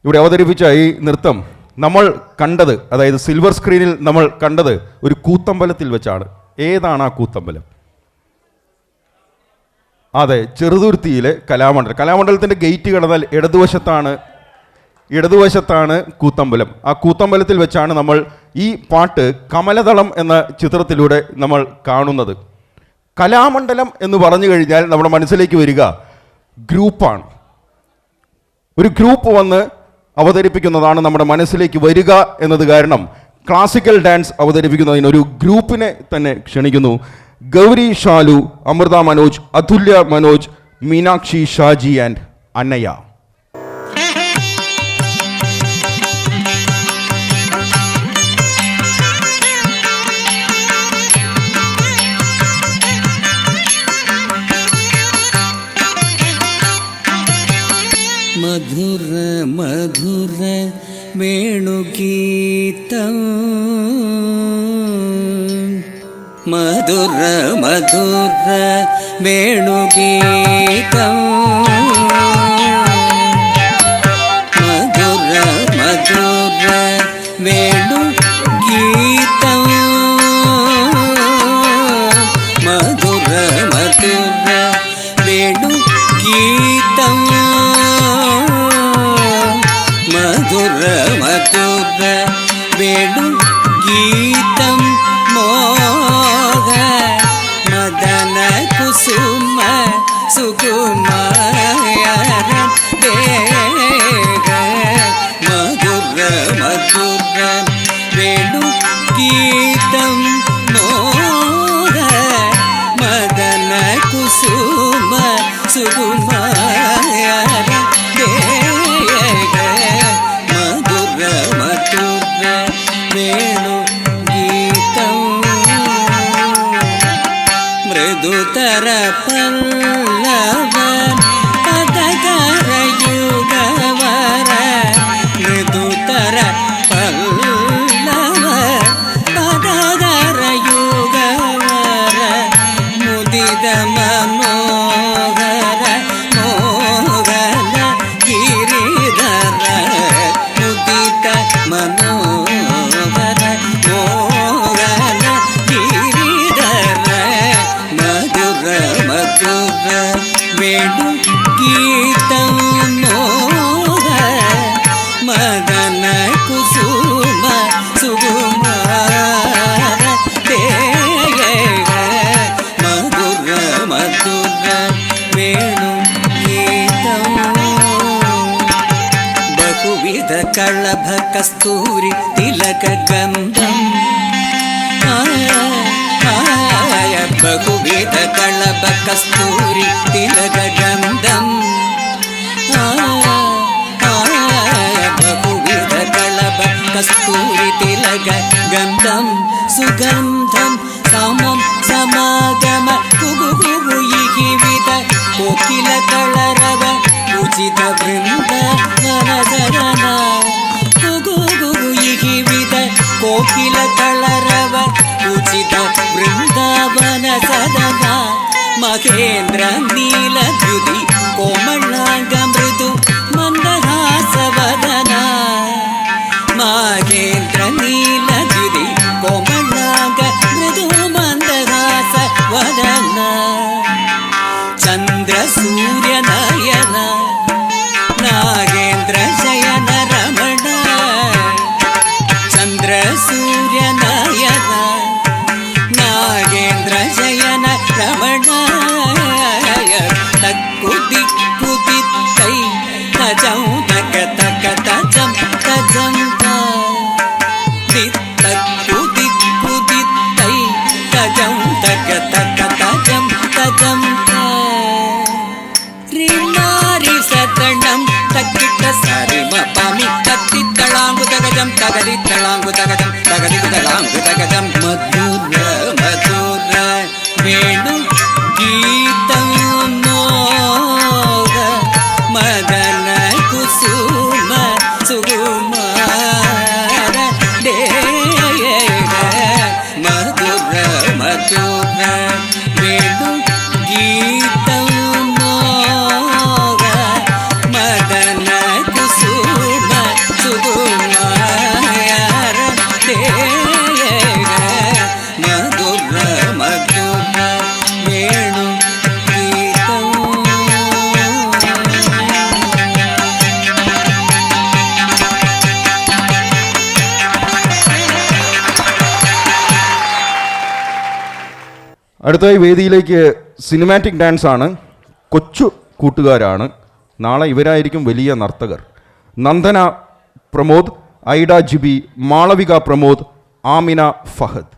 ഇവിടെ അവതരിപ്പിച്ച ഈ നൃത്തം നമ്മൾ കണ്ടത്, അതായത് സിൽവർ സ്ക്രീനിൽ നമ്മൾ കണ്ടത് ഒരു കൂത്തമ്പലത്തിൽ വെച്ചാണ്. ഏതാണ് ആ കൂത്തമ്പലം? അതെ, ചെറുതുരുത്തിയിലെ കലാമണ്ഡലം. കലാമണ്ഡലത്തിൻ്റെ ഗേറ്റ് കടന്നാൽ ഇടതുവശത്താണ് കൂത്തമ്പലം. ആ കൂത്തമ്പലത്തിൽ വെച്ചാണ് നമ്മൾ ഈ പാട്ട് കമലദളം എന്ന ചിത്രത്തിലൂടെ നമ്മൾ കാണുന്നത്. കലാമണ്ഡലം എന്ന് പറഞ്ഞു കഴിഞ്ഞാൽ നമ്മുടെ മനസ്സിലേക്ക് വരിക ഗ്രൂപ്പാണ്. ഒരു ഗ്രൂപ്പ് വന്ന് അവതരിപ്പിക്കുന്നതാണ് നമ്മുടെ മനസ്സിലേക്ക് വരിക എന്നത് കാരണം ക്ലാസിക്കൽ ഡാൻസ് അവതരിപ്പിക്കുന്നതിന് ഒരു ഗ്രൂപ്പിനെ തന്നെ ക്ഷണിക്കുന്നു. ഗൗരി ഷാലു, അമൃത മനോജ്, അതുല്യ മനോജ്, മീനാക്ഷി ഷാജി ആൻഡ് അന്നയ്യ. മധുര മധുര വേണുഗീതം, മധുര മധുര വേണുഗീതം, മധുര മധുര വേണുഗീതം, മധുര മധുര വേണുഗീതം, മധുര മധുര വേണുഗീതം, മോഹ മദന കുസുമ സുകുമാരം ദേഹ, മധുര മധുര വേണുഗീതം, മോഹ മദന കുസുമ സുകുമാരം ദേഹ, മധുര മധുര വേണുഗീതം, മൃദുതര പല്ലവ പദകര യുഗവര, മൃദുതര പല്ലവ പദകര യുഗവര, മുദിത മനോഹര മോഹന ഗിരിധര, മുദിത മനോഹര മോഹന ഗിരിധര, മധുര മധുര വേണുഗീതം, മോഹ മദന കുസുമ സുകുമാര ദേഹ, മധുര മധുര വേണുഗീതം, ബഹുവിധ കളഭ കസ്തൂരി തിലക ഗന്ധം, ബഹുവിധ കളഭ കസ്തൂരി തിലക ഗന്ധം, ബഹുവിധ കളഭ കസ്തൂരി തിലക ഗന്ധം, സുഗന്ധം സമം സമാഗമ കുഗു കുഗു ഇഹിവിധ കോകില കളരവ ഉചിത വൃന്ദ വനസരന, കുഗു കുഗു ഇഹിവിധ കോകില കളരവ ഉചിത വൃന്ദാവന സദന, മഹേന്ദ്ര നീലദ്യുതി കോമളാംഗ മൃദു മന്ദഹാസവദന, മഹേന്ദ്ര നീലദ്യുതി കോമളാംഗ മൃദു മന്ദഹാസവദന, ചന്ദ്ര സൂര്യ നയന നാഗേന്ദ്ര ശയന രമണ, ചന്ദ്ര സൂര്യ നയന നാഗേന്ദ്ര ശയന രമണ, തക്കുതി കുതി തൈ അടുത്തതായി വേദിയിലേക്ക് സിനിമാറ്റിക് ഡാൻസ് ആണ്. കൊച്ചു കൂട്ടുകാരാണ്. നാളെ ഇവരായിരിക്കും വലിയ നർത്തകർ. നന്ദന പ്രമോദ്, ഐഡ ജിബി, മാളവിക പ്രമോദ്, ആമിന ഫഹദ്.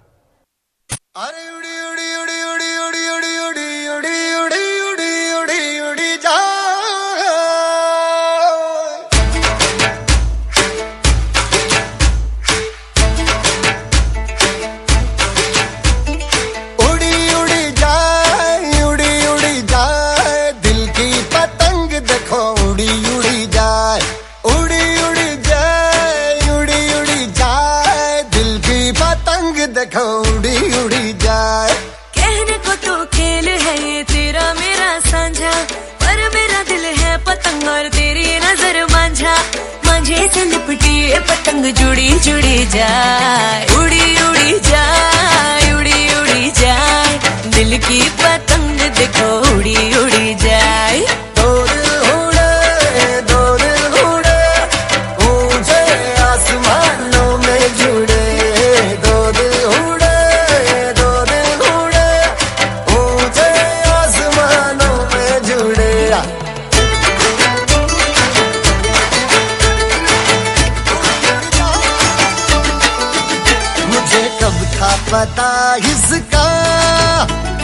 कहने को तो खेल है ये तेरा मेरा साझा, पर मेरा दिल है पतंग और तेरी नजर मांझा. मांझे से लिपटी ये पतंग जुड़ी जुड़ी जाए, उड़ी उड़ी जाए, उड़ी उड़ी जाए. दिल की पतंग देखो उड़ी उड़ी जाए. दो दिल उड़े ऊंचे आसमानों में जुड़े. दो दिल उड़े ऊंचे आसमानों में जुड़े. मुझे कब था पता इसका,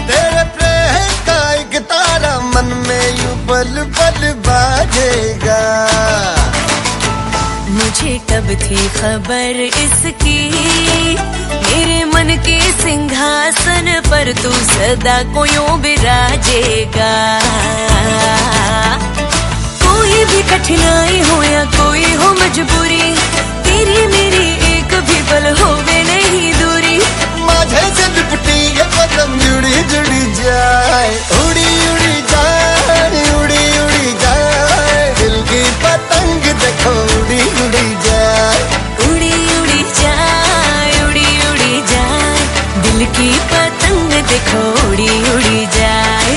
तेरे प्रेम का एक तारा मन में यूं पल पल बाजेगा. मुझे कब थी खबर इसकी, मेरे मन के सिंहासन पर तू सदा को यूं बिराजेगा. कोई भी कठिनाई हो या कोई हो मजबूरी, तेरी मेरी एक भी पल होवे नहीं दूरी. माझे से लिपटी ये पतंग जुड़ी जुड़ी जाए, उड़ी उड़ी जाए, उड़ी उड़ी जाए. दिल की पतंग देखो उड़ी उड़ी जाए. उड़ी उड़ी जाए, उड़ी उड़ी जाए. दिल की पतंग देखो उड़ी उड़ी जाए.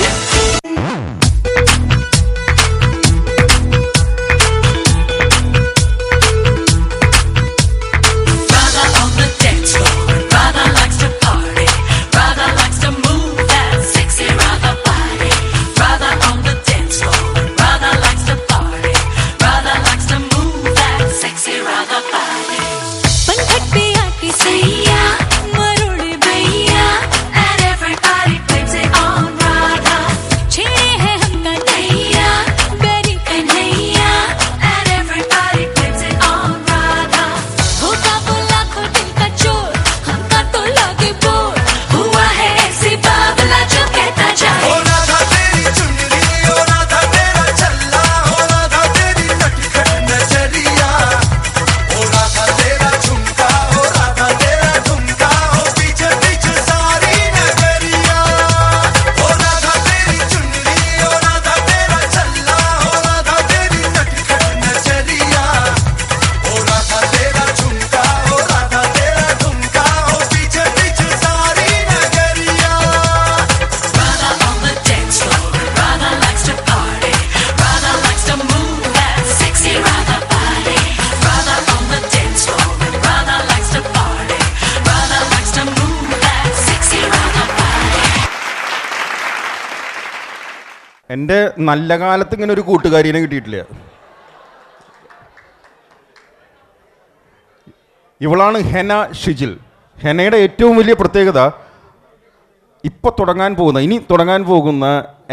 Brother on the dance floor, brother likes to party, brother likes to move that sexy brother body. Brother on the dance floor, brother likes to party, brother likes to move that sexy brother body. पंखट पे आके सैया मरोड़े भैया, And everybody blames it on brother. छेड़े है हमका नैया बेरी Kanhaiya. And everybody blames it on brother. होगा वो लाखों दिल का चोर, हमका तो लगे बोर. हुआ है ऐसी बाबला जो कहता जाए. होना था तेरी चुनरी, होना था तेरा चल्ला, होना था तेरी नटखट नजरिया. होना था तेरा झुमका, होना था तेरा ठुमका, हो पीछे पीछे सारी नगरिया. होना था तेरी चुनरी, होना था तेरा चल्ला, होना था तेरी नटखट नजरिया. होना था तेरा झुमका, होना था तेरा ठुमका, हो पीछे पीछे सारी नगरिया. Brother on the dance floor, brother likes to party, brother likes to move that sexy brother body. Brother on the dance floor, brother likes to party, brother likes to move that sexy brother body. എൻ്റെ നല്ല കാലത്ത് ഇങ്ങനെ ഒരു കൂട്ടുകാരിനെ കിട്ടിയിട്ടില്ല. ഇവളാണ് ഹെന ഷിജിൽ. ഹെനയുടെ ഏറ്റവും വലിയ പ്രത്യേകത ഇനി തുടങ്ങാൻ പോകുന്ന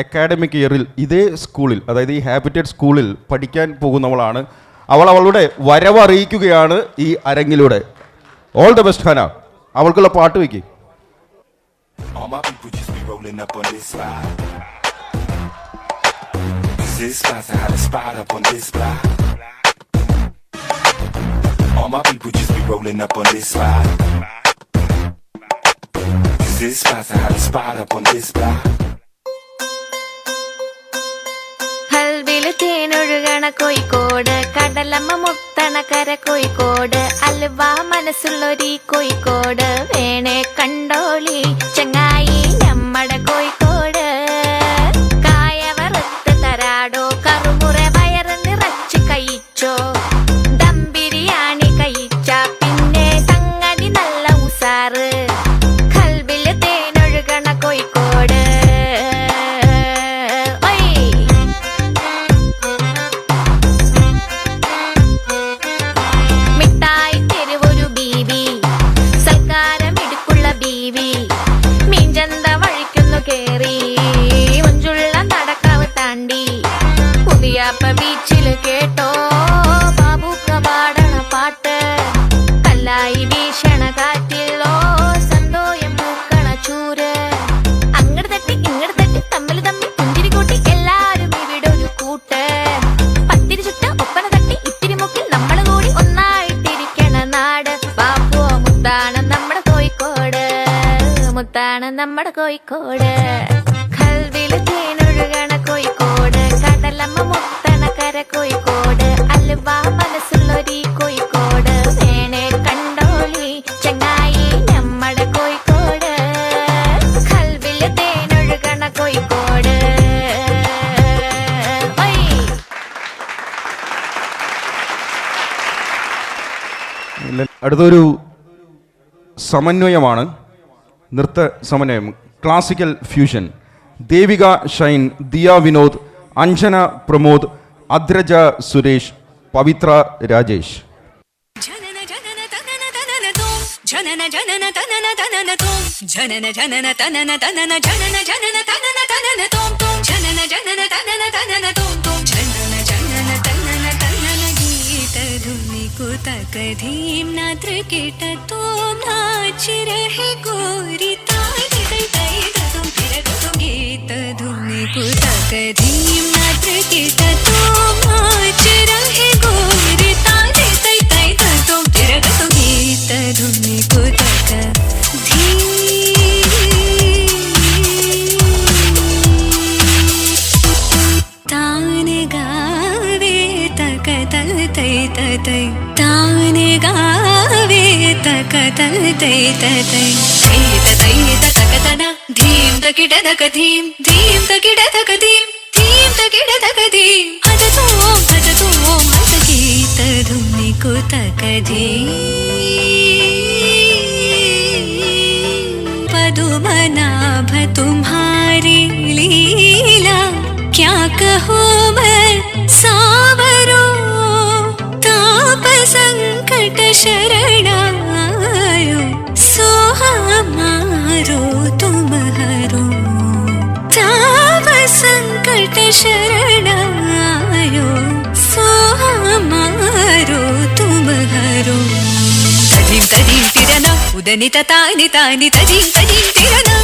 അക്കാഡമിക് ഇയറിൽ ഇതേ സ്കൂളിൽ, അതായത് ഈ ഹാബിറ്റേറ്റ് സ്കൂളിൽ പഠിക്കാൻ പോകുന്നവളാണ്. അവളുടെ വരവ് അറിയിക്കുകയാണ് ഈ അരങ്ങിലൂടെ. All the best Hena. അവൾക്കുള്ള പാട്ട് വയ്ക്കും. All my people just be rolling up on this spot. This spot's a hottest spot up on this block. All my people just be rolling up on this spot. This spot's a hottest spot up on this block. ഹൽവിൽ തേനൊഴുകണ Kozhikode, കടലമ്മ മുത്തണ കര കോഴിക്കോട്. അൽവ മനസ്സുള്ളൊരീ കോഴിക്കോട്, വേണേ കണ്ടോളി ചങ്ങായി നമ്മടെ കോഴിക്കോട്. കായ വറുത്ത് തരാടോ, കറുമുറ വയറ് നിറച്ച് കഴിച്ചോ. ദം ബിരിയാണി കഴിച്ച പിന്നെ സംഗതി നല്ല ഉസാറ്. കൽവിൽ തേനൊഴുകണ കോഴിക്കോട്. നമ്മുടെ കോഴിക്കോട് കൽവില് തേനൊഴുകണ കോഴിക്കോട് കടലമ്മ മുത്തണ കര കോഴിക്കോട് അലുവ മനസ്സുള്ളൊരീ കോഴിക്കോട് വേണേ കണ്ടോളി ചങ്ങായി നമ്മുടെ കോഴിക്കോട് കൽവില് തേനൊഴുകണ കോഴിക്കോട്. അടുത്തൊരു സമന്വയമാണ്, നൃത്ത സമന്വയം, ക്ലാസിക്കൽ ഫ്യൂഷൻ. ദേവിക ഷൈൻ, ദിയ വിനോദ്, അഞ്ജന പ്രമോദ്, അദ്രജ സുരേഷ്, പവിത്ര രാജേഷ്. जनन जनन तनन तनन तुम जनन जनन तनन तनन तुम जनन जनन तनन तनन जनन जनन तनन तनन तुम तुम जनन जनन तनन तनन तुम तुम जनन जनन तनन तनन गीत धुनि कुतक धीम नात्र कीट तुम नाच रहे गोरी ताई तई तई तुम फिर तुम गीत धुनि कुतक धीम नात्र कीट तुम नाच रहे गोरी ताई तई तई तुम फिर तुम गीत धुनि कुतक तान गावे तक तल तई तई तान गावे तक तल तई तई तई तक तना धीम तकिड तक धीम धीम तकिड तक धीम धीम तकिड तक धीम हज तुम हज गीत धुनि कुतक धीम पदुमनाभ तुम्हारी लीला क्या कहूँ मैं सावरो ताप संकट शरणायो सो हमारो तुम हरो ताप संकट शरणायो सो हमारो तुम हरो तजीम तजीम तिरना उदनित तानि तानि तजीम तजीम तिरना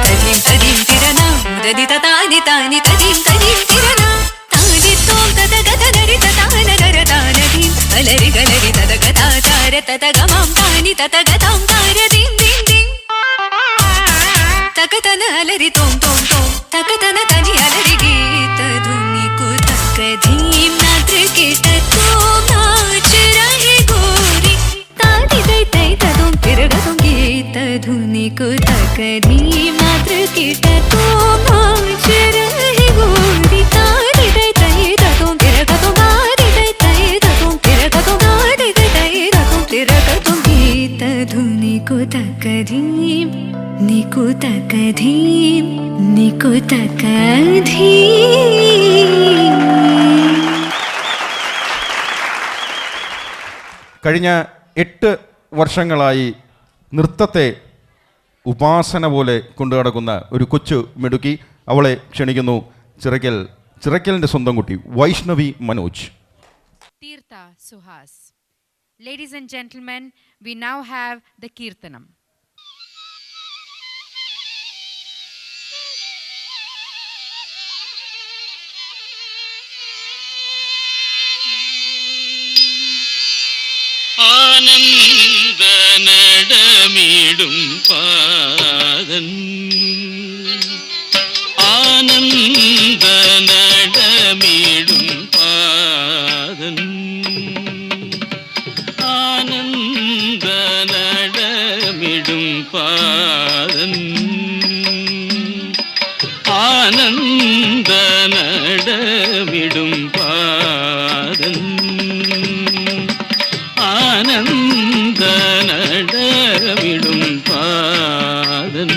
तजीम तजीम तिरना उदनित तानि तानि तजीम तजीम तिरना तानि तोम तत गत नरि ततान नर तान धीम अलरि गलरि तत गता तार तत गमां तानि तत गतां तार धीम धीम धीम तकतन अलरि तोम तोम तोम तकतन तनि अलरि गीत धुनि कुतक धीम नात्र कीट तुम नाच रहे गोरी तानि तई तई तुम फिर तुम गीत धुनि कुतक धीम नात्र कीट तुम नाच रहे गोरी तानि तई तई तुम फिर तुम गारी तई तई तुम फिर तुम गारी तई तई तुम फिर तुम गीत धुनि कुतक धीम निकुतक धीम निकुतक धीम. കഴിഞ്ഞ 8 വർഷങ്ങളായി നൃത്തത്തെ ഉപാസന പോലെ കൊണ്ടു നടക്കുന്ന ഒരു കൊച്ചു മിടുക്കി, അവളെ ക്ഷണിക്കുന്നു. ചിറക്കലിൻ്റെ സ്വന്തം കുട്ടി Vaishnavi Manoj. Tirtha Suhas. Ladies and gentlemen, we now have the Kirtanam. ആനന്ദ നടമിടും പാദൻ ആനന്ദ നടമിടും പാദൻ ആനന്ദ നടമിടും പാദൻ ആനന്ദ നടമിടും പാദൻ ആനന്ദ നടമിടും പാദൻ ആനന്ദ നടമിടും പാദൻ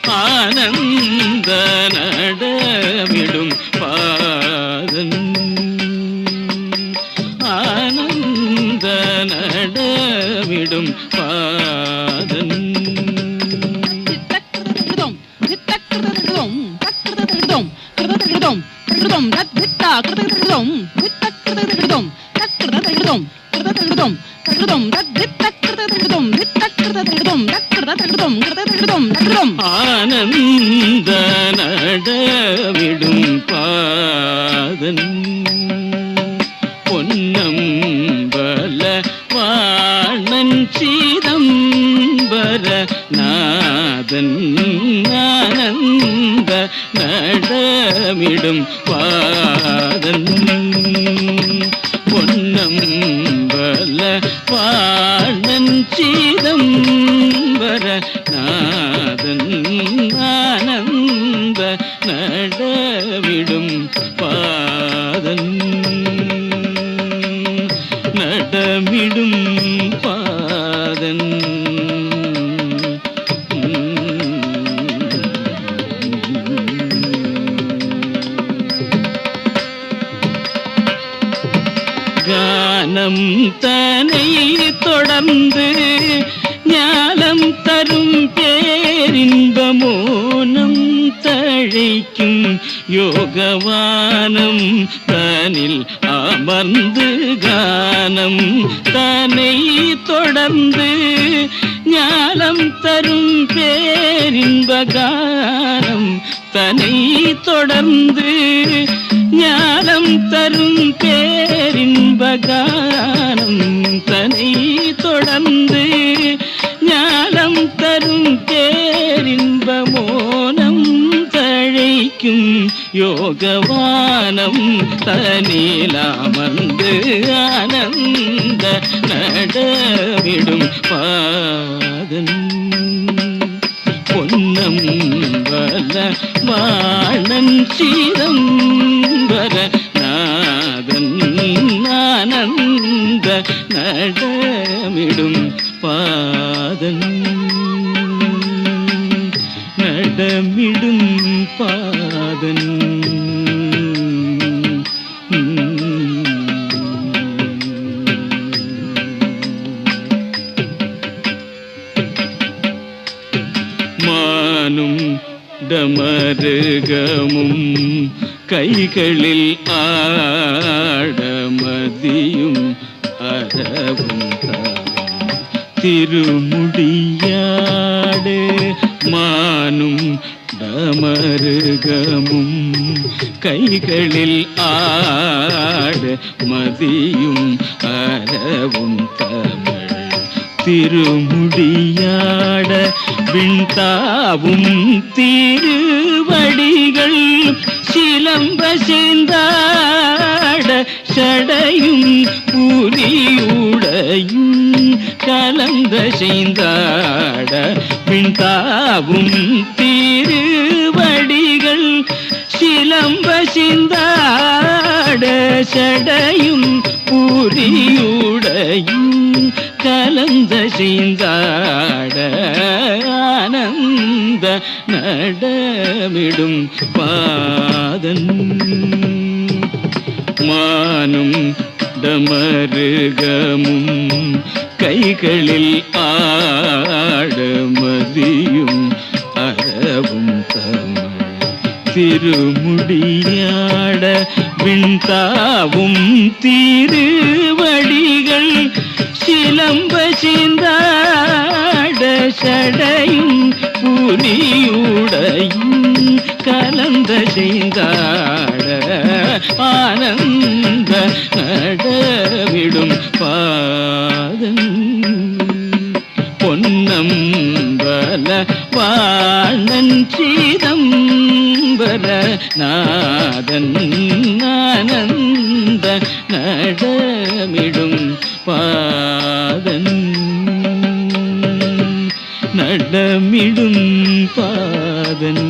ആനന്ദ നടമിടും പാദൻ ആനന്ദ നടമിടും പാദൻ പൊന്നമ്പല നാദൻ ആനന്ദ നടമിടും പാദൻ പൊന്നമ്പല വാഴൻ ചിദംബര നാദൻ ആനന്ദ നടമിടും പാദൻ നടമിടും പാദൻ கானம் தனை தொடர்ந்து ஞானம் தரும் பேரின்ப மோனம் தழைக்கும் யோகவானம் தனில் அமர்ந்து கானம் தனை தொடர்ந்து ஞானம் தரும் பேரின்ப கானம் தனை தொடர்ந்து ஞானம் தரும் பேரின்ப கானம் தனை தொடர்ந்து ஞானம் தரும் பேரின்ப மோனம் தழைக்கும் யோகவானம் தனிலாமர்ந்து ஆனந்த நடவிடும் பாதன் பொன்னம்பல வாழன் சிதம்பர நாதன் ஆனந்த நடமிடும் பாதன் நடமிடும் பாதன் மானும் டமருகமும் கைகளில் ஆடமதியும் அறவும் திருமுடியாடு மானும் டமருகமும் கைகளில் ஆடு மதியும் அறவும் தமிழ் திருமுடியாட விண்தாவும் திருவடிகள் சிலம்ப சேர்ந்தாட சடையும் புலியுடையும் கலந்த செய்தாட விண்தாவும் திருவடிகள் சிலம்ப சிந்தாட சடையும் புரியுடையும் கலந்த செய்தாட ஆனந்த நடமிடும் பாதன் மானும் டமருகமும் கைகளில் ஆடமதியும் அறவும் தமிழ் திருமுடியாட விண்தாவும் திருவடிகள் சிலம்ப சிந்தாட சடையும் புலியுடையும் கலந்த செய்தாட ஆனந்த நடவிடும் பாதன் பொன்னம்பல வாழன் சிதம்பர நாதன் ஆனந்த நடமிடும் பாதன் நடமிடும் பாதன்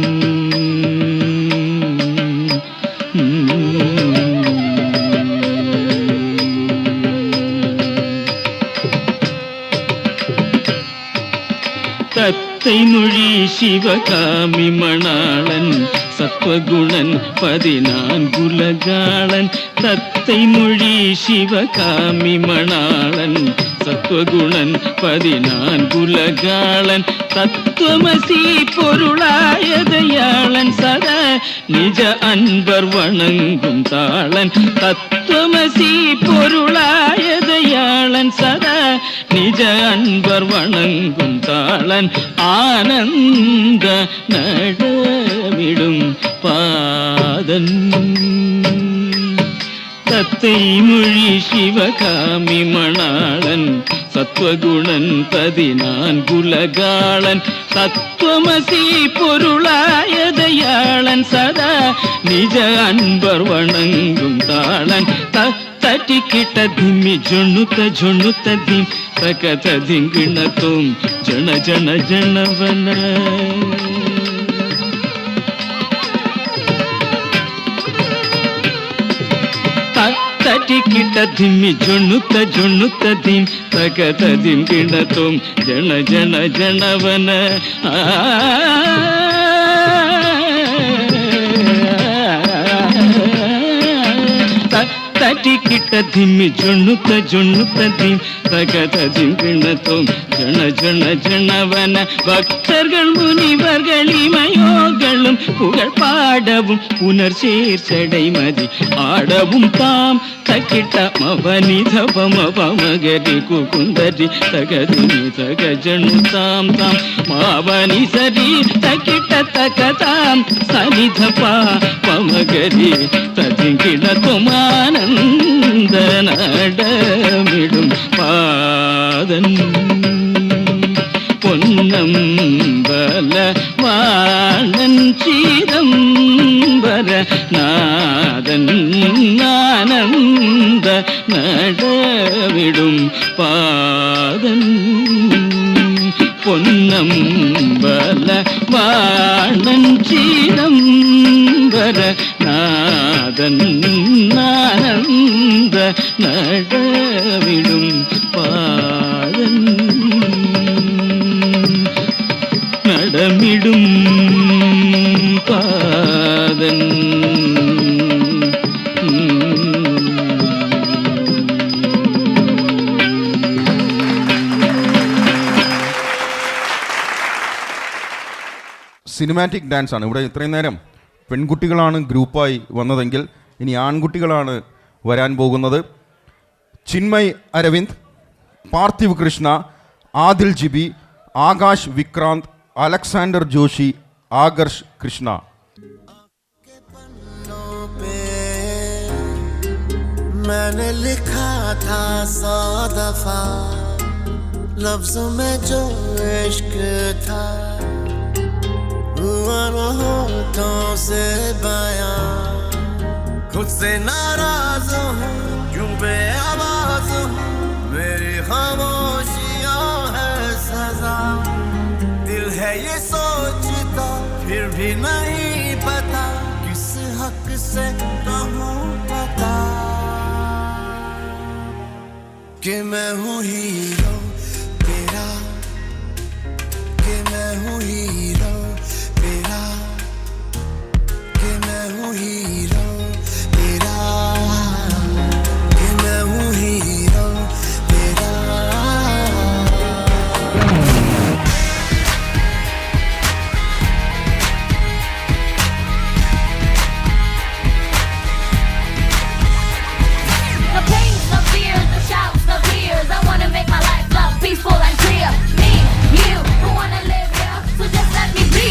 தத்தை மொழி சிவகாமி மணாளன் சத்வகுணன் 14 தத்தை மொழி சிவகாமி மணாளன் சத்வகுணன் 14 தத்துவமசி பொருளாயதையாளன் சதா நிஜ அன்பர் வணங்கும் தாளன் தத்துவமசி பொருளாயதையாளன் சதா நிஜ அன்பர் வணங்கும் தாளன் ஆனந்த நடமிடும் பாதன் செய்மொழி சிவகாமி மணாளன் சத்வகுணன் 14 தத்துவமசி பொருளாயதையாளன் சதா நிஜ அன்பர் வணங்கும் தாளன் தட்டிக்கிட்ட திம்மி ஜொண்ணுத்த திம் தகத திங்கிணத்தும் ஜன ஜன ஜனவன ತಟಿಕಿಟ ದಿಮ್ಮಿ ಜೊಣ್ಣುತ್ತ ದಿಂ ತಗತ ದಿಂ ಗಿಣತುಂ ಜನ ಜನ ಜನವನ தட்டிக்கிட்ட திம்மி ஜொண்ணுத்த திம் தகத திங்கிணத்தும் ஜன ஜன ஜனவன பக்தர்கள் முனிவர்கள் இமையோர்களும் புகழ் பாடவும் புனர்சேர் சடைமதி ஆடவும் தாம் தக்கிட்ட மவனித பமகரி குகுந்தரி தகதி தக ஜனு தாம் தாம் மாவனி சரி தக்கிட்ட தகதாம் சனித பமகரி ததிங்கிணத்தும் ஆனந்த நடமிடும் பாதன் பொன்னம்பல வாணன் சீதம்பர நாதன் ஆனந்த நடமிடும் பாதன் பொன்னம்பல வாணன் சீதம்பர நாதன் ஆனந்த நடவிடும் பாதன் நடமிடும் பாதன் സിനിമാറ്റിക് ഡാൻസ് ആണ്. ഇവിടെ ഇത്രയും നേരം പെൺകുട്ടികളാണ് ഗ്രൂപ്പായി വന്നതെങ്കിൽ ഇനി ആൺകുട്ടികളാണ് വരാൻ പോകുന്നത്. ചിന്മയ് അരവിന്ദ്, പാർത്ഥിവ് കൃഷ്ണ, ആദിൽ ജിബി, ആകാശ് വിക്രാന്ത്, അലക്സാണ്ടർ ജോഷി, ആകർഷ് കൃഷ്ണ. मैंने लिखा था 100 दफा लफ्जों में जो इश्क था हुआ न होठों से बयां खुद से नाराज हूँ क्यों बेआवाज हूँ मेरी खामोशियाँ है सजा दिल है ये सोचता फिर भी नहीं पता किस हक से कहूँ पता कि मैं हूँ हीरो तेरा कि मैं हूँ हीरो तेरा कि मैं हूँ हीरो तेरा कि मैं हूँ हीरो तेरा The pains, the fears, the shouts, the tears. I wanna make my life love peaceful and clear. Me, you, who wanna live here? So just let me be.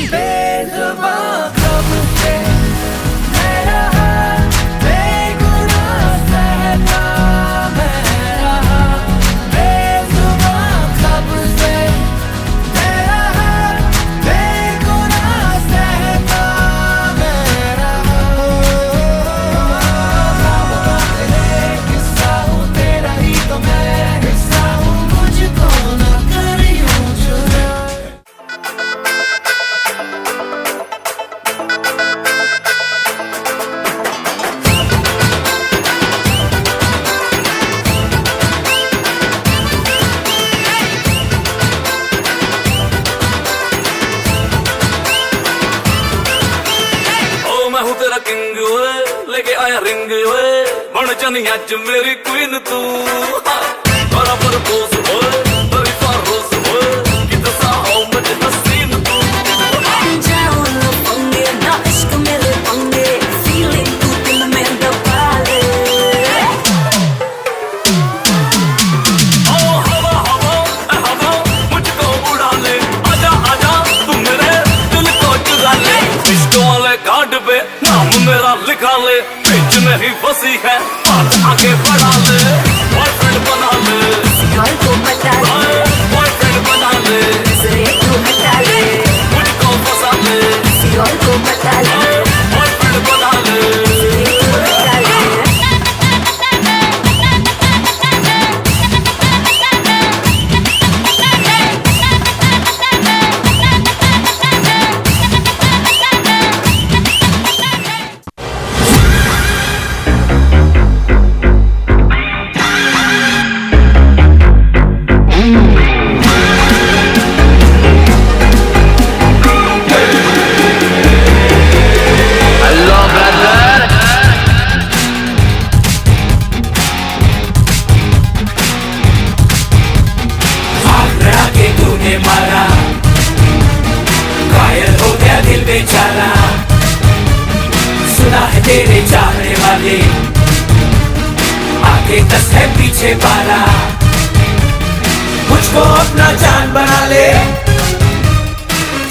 King हुए लेके आया ring हुए बन जानी आज मेरी queen तू बराबर बोस हुए बड़ी फारोस हुए कितना हो मुझे हसीन तू जाओ ना पंगे ना इश्क मेरे पंगे फीलिंग तू दिल में दबा ले ओ हवा हवा हवा मुझको उड़ा ले आजा आजा तू मेरे दिल को चुरा ले इश्क वाले कार्ड पे नाम मेरा लिखा ले बीच में ही फंसी है बात आगे बढ़ा ले बॉयफ्रेंड बना ले बॉयफ्रेंड बना ले मुझको फंसा ले बॉयफ्रेंड बना ले मारा घायल हो गया दिल बेचारा सुना है तेरे चाहने वाले आगे 10 है पीछे 12 मुझको अपना जान बना ले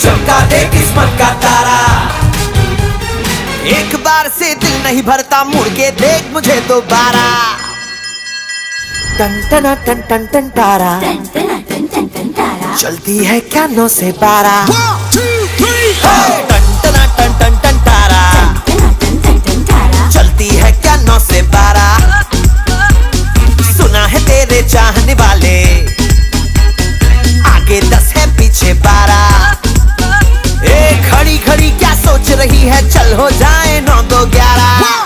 चमका दे किस्मत का तारा एक बार से दिल नहीं भरता मुड़ के देख मुझे दोबारा टन टन टन टन टन तारा चलती है क्या 9 से 12 टन टन टन टन टन तारा चलती है क्या 9 से 12 सुना है तेरे चाहने वाले आगे 10 है पीछे 12 ए खड़ी खड़ी क्या सोच रही है चल हो जाए 9 2 11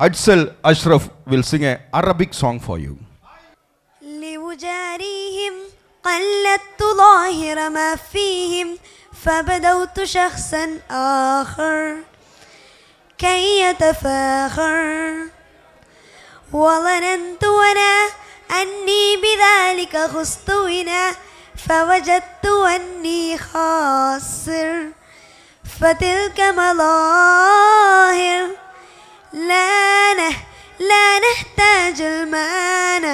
Ajsal Ashraf will sing an Arabic song for you. لوجاريهم قلدت ظاهر ما فيهم فبدوت شخصا آخر كي يتفاخر وظننت أنا أني بذلك خصت ونا فوجدت أني خاسر فتلك مظاهر لا نحتاج المانة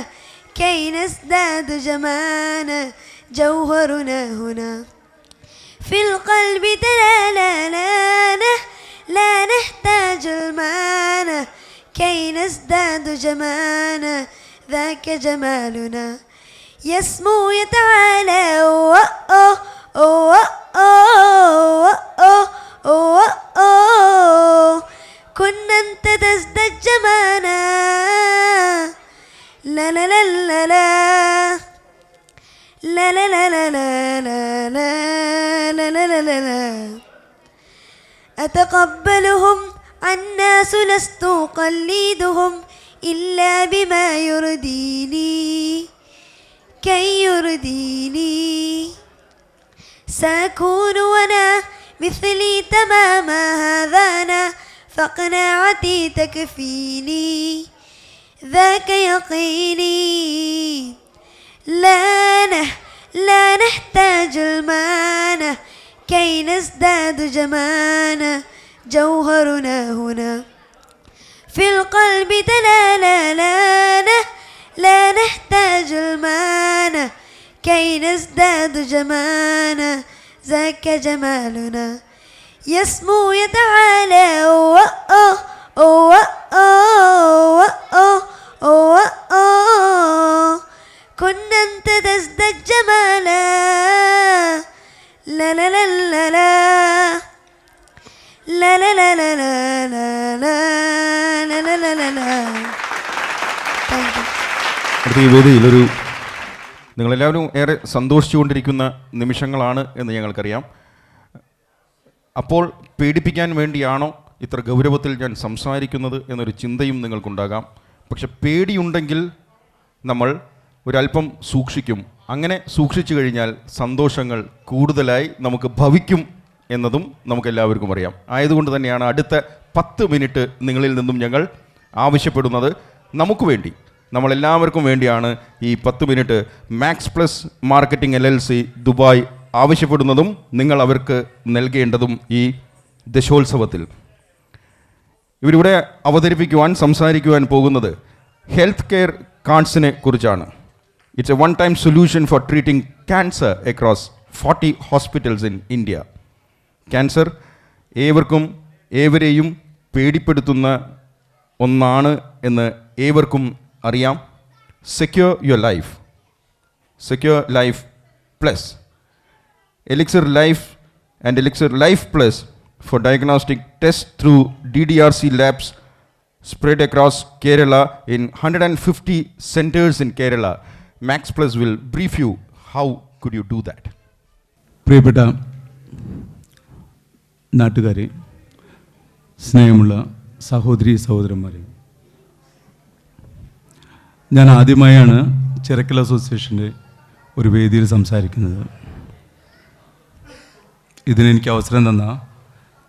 كي نزداد جمانا جوهرنا هنا في القلب لا نحتاج المانة كي نزداد جمانا ذاك جمالنا يسمو يتعالى كنا انت تزداد جمانا لا لا لا لا لا لا لا لا لا لا لا لا لا لا لا أتقبلهم الناس لست أقلدهم إلا بما يرضيني كي يرضيني سأكون وأنا مثلي تماما هذا أنا فقناعتي تكفيني ذاك يقيني لا نحتاج المانة كي نزداد جمانا جوهرنا هنا في القلب لا نحتاج المانة كي نزداد جمانا ذاك جمالنا يسمو يتعالى كنا انت تزداد جمالا لا لا لا لا لا لا لا لا لا لا لا لا لا لا لا لا അടുത്ത ഈ വേദിയിലൊരു നിങ്ങളെല്ലാവരും ഏറെ സന്തോഷിച്ചുകൊണ്ടിരിക്കുന്ന നിമിഷങ്ങളാണ് എന്ന് ഞങ്ങൾക്കറിയാം. അപ്പോൾ പേടിപ്പിക്കാൻ വേണ്ടിയാണോ ഇത്ര ഗൗരവത്തിൽ ഞാൻ സംസാരിക്കുന്നത് എന്നൊരു ചിന്തയും നിങ്ങൾക്കുണ്ടാകാം. പക്ഷെ പേടിയുണ്ടെങ്കിൽ നമ്മൾ ഒരല്പം സൂക്ഷിക്കും. അങ്ങനെ സൂക്ഷിച്ചു കഴിഞ്ഞാൽ സന്തോഷങ്ങൾ കൂടുതലായി നമുക്ക് ഭവിക്കും എന്നതും നമുക്കെല്ലാവർക്കും അറിയാം. ആയതുകൊണ്ട് തന്നെയാണ് അടുത്ത 10 മിനിറ്റ് നിങ്ങളിൽ നിന്നും ഞങ്ങൾ ആവശ്യപ്പെടുന്നത്. നമുക്ക് വേണ്ടി, നമ്മളെല്ലാവർക്കും വേണ്ടിയാണ് ഈ 10 minute max plus marketing LLC Dubai ആവശ്യപ്പെടുന്നതും നിങ്ങൾ അവർക്ക് നൽകേണ്ടതും ഈ ദശോത്സവത്തിൽ. ഇവരിവിടെ അവതരിപ്പിക്കുവാൻ, സംസാരിക്കുവാൻ പോകുന്നത് ഹെൽത്ത് കെയർ കാർഡ്സിനെ കുറിച്ചാണ്. It's A one time solution for treating cancer across 40 hospitals in India. Cancer ഏവരെയും പേടിപ്പെടുത്തുന്ന ഒന്നാണ് എന്ന് ഏവർക്കും അറിയാം. Secure your life. Secure life plus. Elixir Life and Elixir Life Plus for diagnostic tests through DDRC labs spread across Kerala in 150 centers in Kerala. Max Plus will brief you how could you do that. പ്രിയപ്പെട്ട നാട്ടുകാരെ, സ്നേഹമുള്ള സഹോദരി സഹോദരന്മാരെ, ഞാൻ ആദ്യമായാണ് ചിറക്കൽ അസോസിയേഷൻ്റെ ഒരു വേദിയിൽ സംസാരിക്കുന്നത്. ഇതിനെനിക്ക് അവസരം തന്ന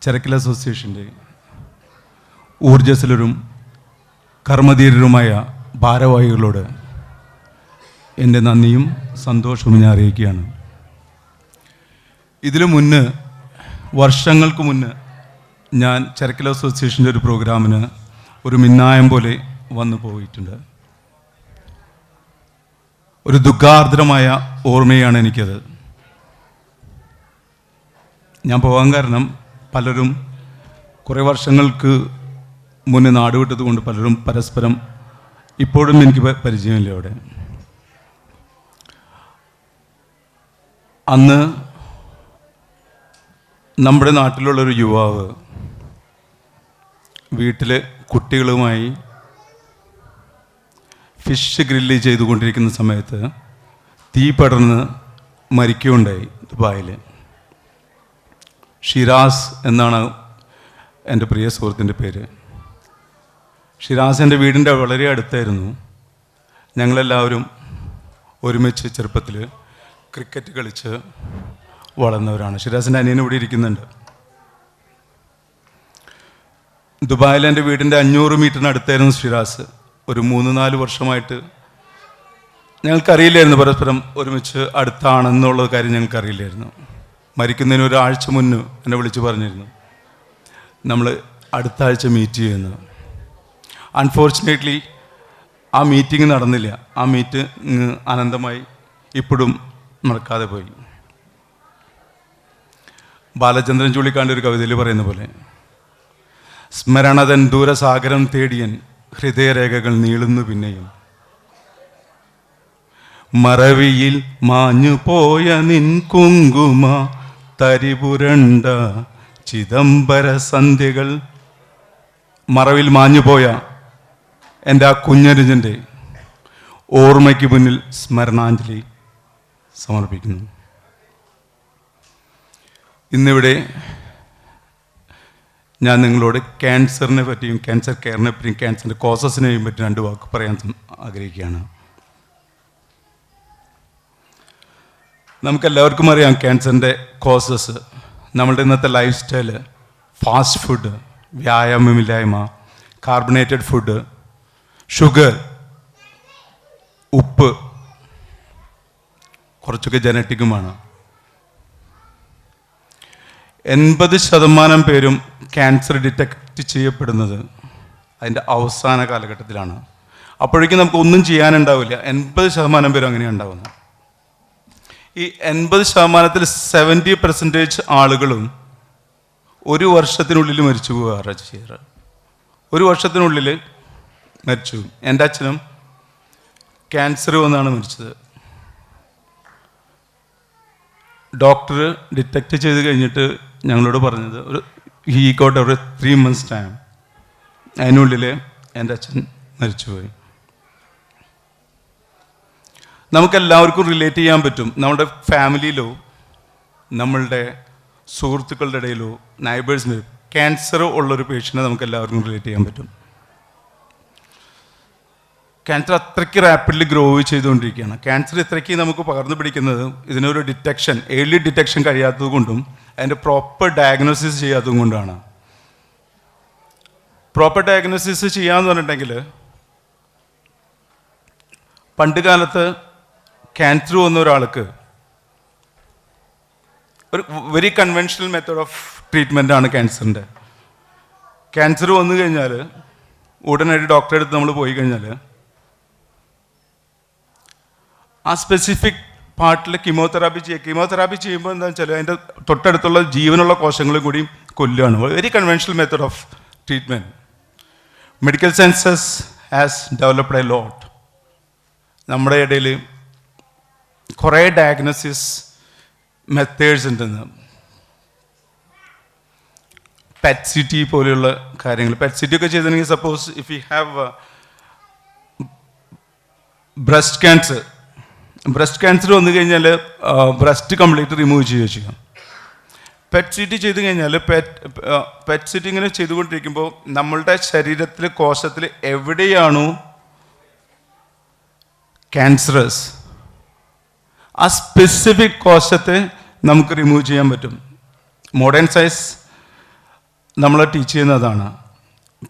ചിറക്കൽ അസോസിയേഷൻ്റെ ഊർജ്ജസ്വലരും കർമ്മധീരരുമായ ഭാരവാഹികളോട് എൻ്റെ നന്ദിയും സന്തോഷവും ഞാൻ അറിയിക്കുകയാണ്. ഇതിനു മുന്ന് വർഷങ്ങൾക്ക് മുന്ന് ഞാൻ ചിറക്കൽ അസോസിയേഷൻ്റെ ഒരു പ്രോഗ്രാമിന് ഒരു മിന്നായം പോലെ വന്നു പോയിട്ടുണ്ട്. ഒരു ദുഃഖാർദ്രമായ ഓർമ്മയാണ് എനിക്കത്. ഞാൻ പോകാൻ കാരണം പലരും കുറേ വർഷങ്ങൾക്ക് മുന്നേ നാടുവിട്ടത് കൊണ്ട് പലരും പരസ്പരം ഇപ്പോഴും എനിക്ക് പരിചയമില്ല അവിടെ. അന്ന് നമ്മുടെ നാട്ടിലുള്ളൊരു യുവാവ് വീട്ടിൽ കുട്ടികളുമായി ഫിഷ് ഗ്രില്ല് ചെയ്തുകൊണ്ടിരിക്കുന്ന സമയത്ത് തീ പടർന്ന് മരിക്കുകയുണ്ടായി ദുബായിൽ. ഷിറാസ് എന്നാണ് എൻ്റെ പ്രിയ സുഹൃത്തിൻ്റെ പേര്. ഷിറാസ് എൻ്റെ വീടിൻ്റെ വളരെ അടുത്തായിരുന്നു. ഞങ്ങളെല്ലാവരും ഒരുമിച്ച് ചെറുപ്പത്തിൽ ക്രിക്കറ്റ് കളിച്ച് വളർന്നവരാണ്. ഷിറാസിൻ്റെ അനിയൻ ഇവിടെ ഇരിക്കുന്നുണ്ട്. ദുബായിൽ എൻ്റെ വീടിൻ്റെ 500 മീറ്ററിനടുത്തായിരുന്നു ഷിറാസ്. ഒരു 3-4 വർഷമായിട്ട് ഞങ്ങൾക്കറിയില്ലായിരുന്നു പരസ്പരം ഒരുമിച്ച് അടുത്താണെന്നുള്ള കാര്യം ഞങ്ങൾക്കറിയില്ലായിരുന്നു. മരിക്കുന്നതിന് ഒരാഴ്ച മുന്നേ എന്നെ വിളിച്ച് പറഞ്ഞിരുന്നു നമ്മൾ അടുത്ത ആഴ്ച മീറ്റ് ചെയ്യുന്നത്. അൺഫോർച്ചുനേറ്റ്ലി ആ മീറ്റിംഗ് നടന്നില്ല. ആ മീറ്റ് അനന്തമായി ഇപ്പോഴും നടക്കാതെ പോയി. ബാലചന്ദ്രൻ ചുള്ളിക്കാണ്ട് ഒരു കവിതയിൽ പറയുന്ന പോലെ, സ്മരണതൻ ദൂരസാഗരം തേടിയൻ ഹൃദയരേഖകൾ നീളുന്നു പിന്നെയും, മറവിയിൽ മാഞ്ഞു പോയ നിൻ കുങ്കുമ തരിപുരണ്ട ചിദംബര സന്ധ്യകൾ. മറവിൽ മാഞ്ഞുപോയ എൻ്റെ ആ കുഞ്ഞനുജൻ്റെ ഓർമ്മയ്ക്ക് മുന്നിൽ സ്മരണാഞ്ജലി സമർപ്പിക്കുന്നു. ഇന്നിവിടെ ഞാൻ നിങ്ങളോട് ക്യാൻസറിനെ പറ്റിയും ക്യാൻസർ കെയറിനെ പറ്റിയും ക്യാൻസറിൻ്റെ കോസസിനെയും പറ്റി 2 വാക്ക് പറയാൻ ആഗ്രഹിക്കുകയാണ്. നമുക്കെല്ലാവർക്കും അറിയാം ക്യാൻസറിൻ്റെ കോസസ്. നമ്മളുടെ ഇന്നത്തെ ലൈഫ് സ്റ്റൈല്, ഫാസ്റ്റ് ഫുഡ്, വ്യായാമമില്ലായ്മ, കാർബണേറ്റഡ് ഫുഡ്, ഷുഗർ, ഉപ്പ്, കുറച്ചൊക്കെ ജനറ്റിക്കുമാണ്. 80% പേരും ക്യാൻസർ ഡിറ്റക്റ്റ് ചെയ്യപ്പെടുന്നത് അതിൻ്റെ അവസാന കാലഘട്ടത്തിലാണ്. അപ്പോഴേക്കും നമുക്ക് ഒന്നും ചെയ്യാനുണ്ടാവില്ല. 80% പേരും അങ്ങനെയാണ് ഉണ്ടാവുന്നത്. ഈ 80%-ൽ 70% ആളുകളും 1 വർഷത്തിനുള്ളിൽ മരിച്ചു പോകാറാണ് ചെയ്യാറ്. 1 വർഷത്തിനുള്ളിൽ മരിച്ചു. എൻ്റെ അച്ഛനും ക്യാൻസർ വന്നാണ് മരിച്ചത്. ഡോക്ടർ ഡിറ്റക്റ്റ് ചെയ്ത് കഴിഞ്ഞിട്ട് ഞങ്ങളോട് പറഞ്ഞത് ഹീ ഗോട്ട് ഒരു 3 months ടൈം. അതിനുള്ളിൽ എൻ്റെ അച്ഛൻ മരിച്ചുപോയി. നമുക്കെല്ലാവർക്കും റിലേറ്റ് ചെയ്യാൻ പറ്റും. നമ്മുടെ ഫാമിലിയിലോ നമ്മളുടെ സുഹൃത്തുക്കളുടെ ഇടയിലോ നൈബേഴ്സിന് ക്യാൻസർ ഉള്ളൊരു പേഷ്യൻറ്റിനെ നമുക്ക് എല്ലാവർക്കും റിലേറ്റ് ചെയ്യാൻ പറ്റും. ക്യാൻസർ അത്രയ്ക്ക് റാപ്പിഡ്ലി ഗ്രോ ചെയ്തുകൊണ്ടിരിക്കുകയാണ്. ക്യാൻസർ ഇത്രയ്ക്ക് നമുക്ക് പകർന്നു പിടിക്കുന്നത് ഇതിനൊരു ഡിറ്റക്ഷൻ, ഏർലി ഡിറ്റക്ഷൻ കഴിയാത്തത് കൊണ്ടും അതിൻ്റെ പ്രോപ്പർ ഡയഗ്നോസിസ് ചെയ്യാത്തതും കൊണ്ടാണ്. പ്രോപ്പർ ഡയഗ്നോസിസ് ചെയ്യാമെന്ന് പറഞ്ഞിട്ടുണ്ടെങ്കിൽ പണ്ട് കാലത്ത് ക്യാൻസർ വന്ന ഒരാൾക്ക് ഒരു very conventional method of treatment ആണ് ക്യാൻസറിൻ്റെ. ക്യാൻസർ വന്നു കഴിഞ്ഞാൽ ഉടനടി ഡോക്ടറെ അടുത്ത് നമ്മൾ പോയി കഴിഞ്ഞാൽ ആ സ്പെസിഫിക് പാർട്ടിൽ കീമോതെറാപ്പി ചെയ്യുമ്പോൾ എന്താ വെച്ചാൽ അതിൻ്റെ തൊട്ടടുത്തുള്ള ജീവനുള്ള കോശങ്ങളും കൂടി കൊല്ലുകയാണ്. Very conventional method of treatment. Medical sciences has developed a lot. നമ്മുടെ ഇടയിൽ കുറേ ഡയഗ്നോസിസ് മെത്തേഡ്സ് ഉണ്ടെന്ന്. PET-CT പോലെയുള്ള കാര്യങ്ങൾ. PET-CT ഒക്കെ ചെയ്തിട്ടുണ്ടെങ്കിൽ suppose if you have breast cancer വന്നു കഴിഞ്ഞാൽ ബ്രസ്റ്റ് കംപ്ലീറ്റ് റിമൂവ് ചെയ്യുക ചെയ്യാം. PET-CT ചെയ്ത് കഴിഞ്ഞാൽ PET-CT ഇങ്ങനെ ചെയ്തുകൊണ്ടിരിക്കുമ്പോൾ നമ്മളുടെ ശരീരത്തിൽ കോശത്തിൽ എവിടെയാണോ ക്യാൻസറസ് ആ സ്പെസിഫിക് കോശത്തെ നമുക്ക് റിമൂവ് ചെയ്യാൻ പറ്റും. മോഡേൺ സയൻസ് നമ്മളെ ടീച്ച് ചെയ്യുന്നതാണ്.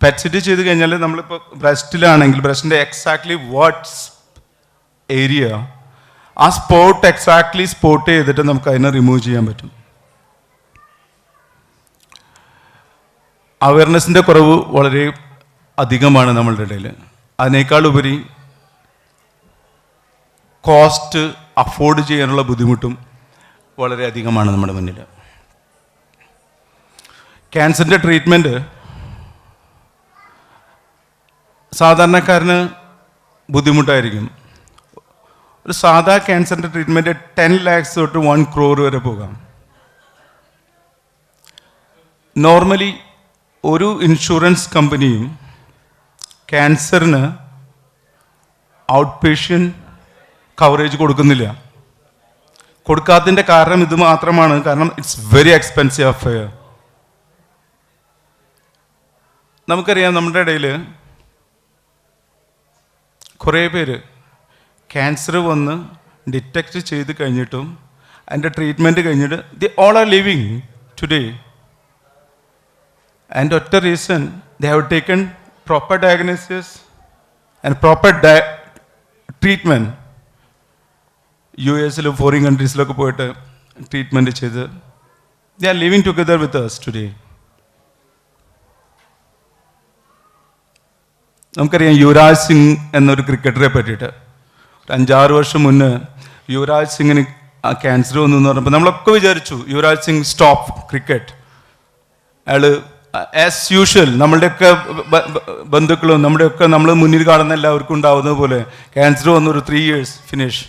PET-CT ചെയ്ത് കഴിഞ്ഞാൽ നമ്മളിപ്പോൾ ബ്രസ്റ്റിലാണെങ്കിൽ ബ്രസ്റ്റിൻ്റെ എക്സാക്ട്ലി വാട്ട്സ് ഏരിയ ആ സ്പോട്ട് എക്സാക്ട്ലി സ്പോട്ട് ചെയ്തിട്ട് നമുക്ക് അതിനെ റിമൂവ് ചെയ്യാൻ പറ്റും. അവയർനെസ്സിൻ്റെ കുറവ് വളരെ അധികമാണ് നമ്മളുടെ ഇടയിൽ. അതിനേക്കാൾ ഉപരി കോസ്റ്റ് അഫോർഡ് ചെയ്യാനുള്ള ബുദ്ധിമുട്ടും വളരെ അധികമാണ് നമ്മുടെ മുന്നിൽ. ക്യാൻസറിൻ്റെ ട്രീറ്റ്മെൻറ്റ് സാധാരണക്കാരന് ബുദ്ധിമുട്ടായിരിക്കും. ഒരു സാധാ ക്യാൻസറിൻ്റെ ട്രീറ്റ്മെൻറ്റ് 10 lakhs തൊട്ട് 1 crore വരെ പോകാം. നോർമലി ഒരു ഇൻഷുറൻസ് കമ്പനിയും ക്യാൻസറിന് ഔട്ട് പേഷ്യൻ്റ് കവറേജ് കൊടുക്കുന്നില്ല. കൊടുക്കാത്തതിൻ്റെ കാരണം ഇത് മാത്രമാണ്. കാരണം ഇറ്റ്സ് വെരി എക്സ്പെൻസീവ് അഫെയർ. നമുക്കറിയാം നമ്മുടെ ഇടയിൽ കുറേ പേര് ക്യാൻസർ വന്ന് ഡിറ്റക്റ്റ് ചെയ്ത് കഴിഞ്ഞിട്ടും അതിൻ്റെ ട്രീറ്റ്മെൻറ്റ് കഴിഞ്ഞിട്ട് they all are living today. And ഒറ്റ reason they have taken proper diagnosis and proper treatment. US foreign കൺട്രീസിലൊക്കെ പോയിട്ട് ട്രീറ്റ്മെൻറ്റ് ചെയ്ത് they are living together with us today. നമുക്കറിയാം യുവരാജ് സിംഗ് എന്നൊരു ക്രിക്കറ്ററെ പറ്റിയിട്ട്. 5-6 വർഷം മുന്നേ യുവരാജ് സിംഗിന് ക്യാൻസർ വന്നു എന്ന് പറഞ്ഞപ്പോൾ നമ്മളൊക്കെ വിചാരിച്ചു യുവരാജ് സിംഗ് സ്റ്റോപ്പ് ക്രിക്കറ്റ്. അയാൾ ആസ് യൂഷ്വൽ നമ്മളുടെയൊക്കെ ബന്ധുക്കളും നമ്മുടെയൊക്കെ നമ്മൾ മുന്നിൽ കാണുന്ന എല്ലാവർക്കും ഉണ്ടാവുന്നത് പോലെ ക്യാൻസർ വന്നു, ഒരു 3 years finish.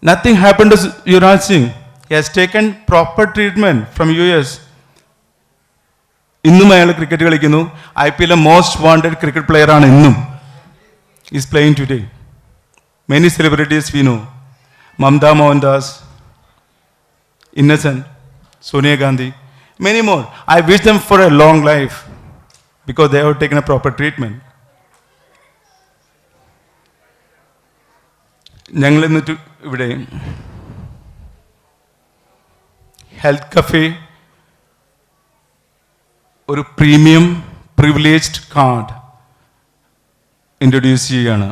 Nothing happened to Yuvraj Singh. He has taken proper treatment from US. ഇന്നും അയാൾ ക്രിക്കറ്റ് കളിക്കുന്നു. IPL most wanted cricket player ആണ് ഇന്നും. Is playing today. Many celebrities we know. Mamata Mohandas, Innocent, Sonia Gandhi, many more. I wish them for a long life because they have taken a proper treatment. ഞങ്ങൾ എന്നിട്ട് ഇവിടെ health cafe ഒരു premium privileged card introduce ചെയ്യുകയാണ്.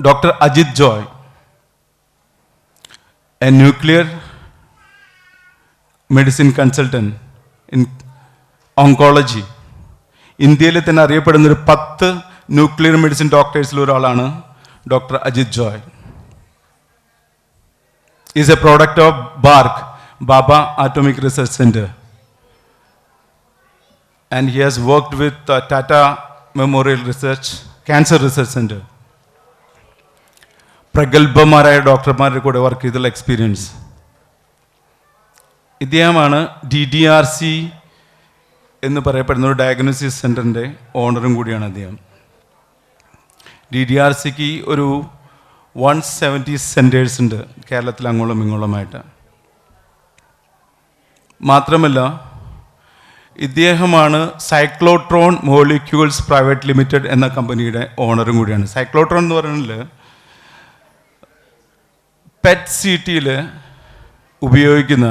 Doctor Ajith Joy, a nuclear medicine consultant in oncology. ഇന്ത്യയിൽ തന്നെ അറിയപ്പെടുന്നൊരു 10 nuclear medicine ഡോക്ടേഴ്സിൽ ഒരാളാണ് doctor Ajith Joy. Is A product of BARC, Baba Atomic Research Center, and he has worked with Tata Memorial Research Cancer Research Center. പ്രഗത്ഭന്മാരായ ഡോക്ടർമാരുടെ കൂടെ work ചെയ്തുള്ള experience. ഇദ്ദേഹമാണ് DDRC എന്ന് പറയപ്പെടുന്ന ഒരു ഡയഗ്നോസിസ് സെൻറ്ററിൻ്റെ ഓണറും കൂടിയാണ് അദ്ദേഹം. DDRCക്ക് ഒരു 170 സെൻറ്റേഴ്സ് ഉണ്ട് കേരളത്തിൽ അങ്ങോളം ഇങ്ങോളമായിട്ട്. മാത്രമല്ല ഇദ്ദേഹമാണ് സൈക്ലോട്രോൺ മോളിക്യൂൾസ് പ്രൈവറ്റ് ലിമിറ്റഡ് എന്ന കമ്പനിയുടെ ഓണറും കൂടിയാണ്. സൈക്ലോട്രോൺ എന്ന് പറഞ്ഞാൽ PET-CTയിൽ ഉപയോഗിക്കുന്ന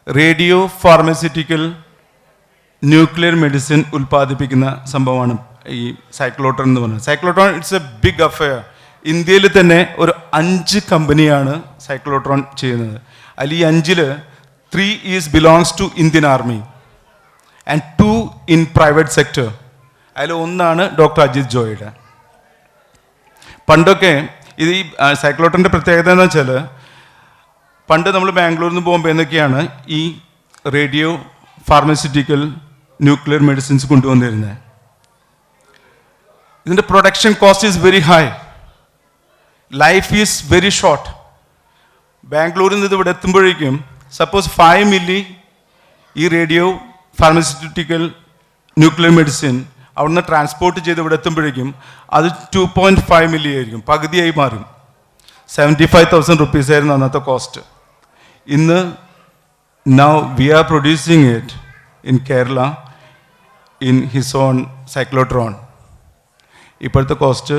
റേഡിയോ ഫാർമസ്യൂട്ടിക്കൽ ന്യൂക്ലിയർ മെഡിസിൻ ഉൽപ്പാദിപ്പിക്കുന്ന സംഭവമാണ് ഈ സൈക്ലോട്രോൺ എന്ന് പറയുന്നത്. Cyclotron it's a big affair. ഇന്ത്യയിൽ തന്നെ ഒരു 5 കമ്പനിയാണ് സൈക്ലോട്രോൺ ചെയ്യുന്നത്. അതിൽ ഈ 5-ൽ 3 belongs to Indian army and 2 in private sector. അതിൽ ഒന്നാണ് ഡോക്ടർ അജിത് ജോയുടെ. പണ്ടൊക്കെ ഇത് ഈ സൈക്ലോട്രോണിൻ്റെ പ്രത്യേകത എന്ന് വെച്ചാൽ പണ്ട് നമ്മൾ ബാംഗ്ലൂരിൽ നിന്ന് ബോംബെ നിന്നൊക്കെയാണ് ഈ റേഡിയോ ഫാർമസ്യൂട്ടിക്കൽ ന്യൂക്ലിയർ മെഡിസിൻസ് കൊണ്ടുവന്നിരുന്നത്. ഇതിൻ്റെ production cost is very high, life is very short. ബാംഗ്ലൂരിൽ നിന്ന് ഇത് ഇവിടെ എത്തുമ്പോഴേക്കും സപ്പോസ് 5 മില്ലി ഈ റേഡിയോ ഫാർമസ്യൂട്ടിക്കൽ ന്യൂക്ലിയർ മെഡിസിൻ അവിടുന്ന് ട്രാൻസ്പോർട്ട് ചെയ്ത് ഇവിടെ എത്തുമ്പോഴേക്കും അത് 2.5 മില്ലി ആയിരിക്കും, പകുതിയായി മാറും. 75,000 റുപ്പീസ് ആയിരുന്നു അന്നത്തെ കോസ്റ്റ്. ഇന്ന് now we are producing it in Kerala in his own cyclotron. ഇപ്പോഴത്തെ കോസ്റ്റ്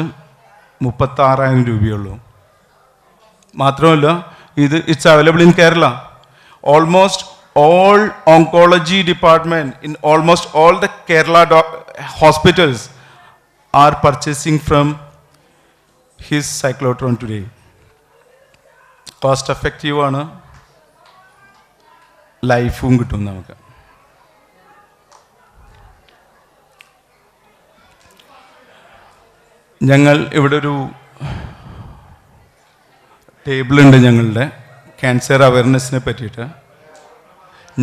36,000 രൂപയുള്ളൂ. മാത്രമല്ല ഇത് it's available in Kerala. Almost all oncology department in almost all the Kerala hospitals are purchasing from his cyclotron today. Cost effective ആണ്, ലൈഫും കിട്ടും നമുക്ക്. ഞങ്ങൾ ഇവിടെ ഒരു ടേബിളുണ്ട് ഞങ്ങളുടെ ക്യാൻസർ അവയർനെസ്സിനെ പറ്റിയിട്ട്.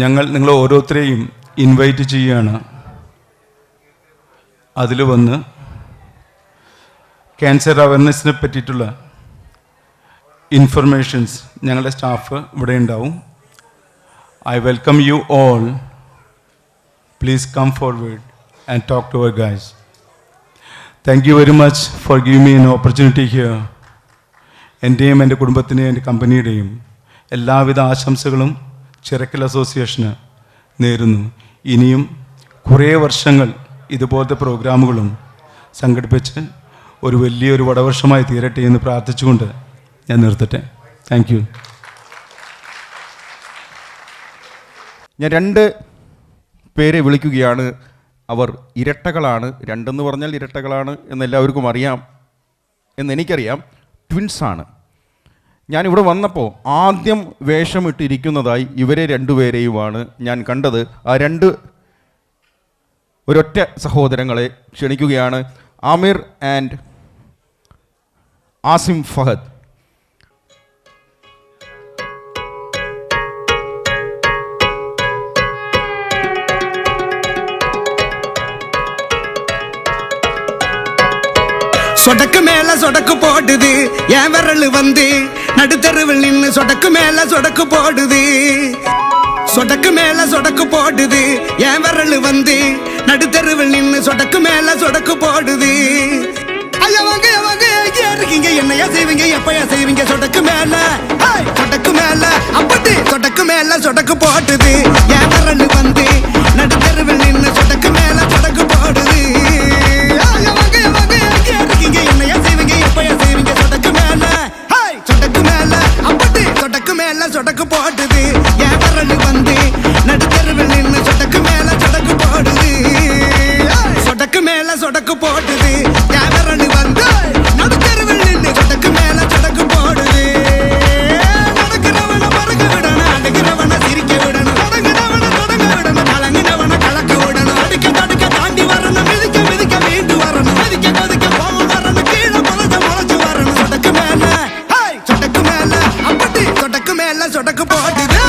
ഞങ്ങൾ നിങ്ങൾ ഓരോരുത്തരെയും ഇൻവൈറ്റ് ചെയ്യുകയാണ്. അതിൽ വന്ന് ക്യാൻസർ അവയർനെസ്സിനെ പറ്റിയിട്ടുള്ള ഇൻഫർമേഷൻസ് ഞങ്ങളുടെ സ്റ്റാഫ് ഇവിടെ ഉണ്ടാവും. I welcome you all. Please come forward and talk to our guys. Thank you very much for giving me an opportunity here. എൻ്റെയും എൻ്റെ കുടുംബത്തിൻ്റെയും എൻ്റെ കമ്പനിയുടെയും എല്ലാവിധ ആശംസകളും ചിറക്കൽ അസോസിയേഷന് നേരുന്നു. ഇനിയും കുറേ വർഷങ്ങൾ ഇതുപോലത്തെ പ്രോഗ്രാമുകളും സംഘടിപ്പിച്ച് ഒരു വലിയൊരു വടവർഷമായി തീരട്ടെ എന്ന് പ്രാർത്ഥിച്ചുകൊണ്ട് ഞാൻ നിർത്തട്ടെ. Thank you. ഞാൻ 2 പേരെ വിളിക്കുകയാണ്. അവർ ഇരട്ടകളാണ്. 2 എന്ന് പറഞ്ഞാൽ ഇരട്ടകളാണ് എന്നെല്ലാവർക്കും അറിയാം, എന്നെനിക്കറിയാം. ട്വിൻസാണ്. ഞാനിവിടെ വന്നപ്പോൾ ആദ്യം വേഷമിട്ടിരിക്കുന്നതായി ഇവരെ 2 പേരെയുമാണ് ഞാൻ കണ്ടത്. ആ 2 ഒരൊറ്റ സഹോദരങ്ങളെ ക്ഷണിക്കുകയാണ്. ആമിർ ആൻഡ് ആസിം ഫഹദ്. சொடக்கு மேல சொடக்கு போடுது என் விரல் வந்து நடுத்தருவில் நின்னு சொடக்கு மேல சொடக்கு போடுது. சொடக்கு மேல சொடக்கு போடுது என் விரல் வந்து நடுத்தருவில் நின்னு சொடக்கு மேல சொடக்கு போடுது. ஐயா வாங்க வாங்க எங்க இருக்கீங்க, என்னையா செய்வீங்க, எப்பயா செய்வீங்க? சொடக்கு மேல சொடக்கு மேல அப்படி சொடக்கு மேல சொடக்கு போடுது என் விரல் வந்து நடுத்தருவில் நின்னு சொடக்கு மேல சொடக்கு போடுது. ஐயா வாங்க வாங்க எங்க இருக்கீங்க, என்னையா செய்வீங்க, எப்பயா செய்வீங்க? சொடக்கு மேல சொடக்கு மேல அப்படி சொடக்கு மேல சொடக்கு போடுது என் விரல் வந்து நடுத்தருவில் நின்னு சொடக்கு மேல சொடக்கு போடுது. சொடக்கு மேல சொடக்கு போடுது என் விரல் வந்து நடுத்தருவில் நின்னு சொடக்கு மேல சொடக்கு போடுது. நடக்கிறவன மறக்க விடணும், அடக்கிறவன சிரிக்க விடணும், தொடங்குறவன தொடங்க விடணும், கலங்கினவன கலக்க விடணும், அடிக்க தடுக்க தாண்டி வரணும், மிதிக்க மிதிக்க மீண்டு வரணும், மதிக்க கொதிக்க போகும் வரணும், கீழே முளைச்சு முளைச்சு வரணும். சொடக்கு மேல சொடக்கு மேல அப்படி சொடக்கு மேல சொடக்கு போடுது.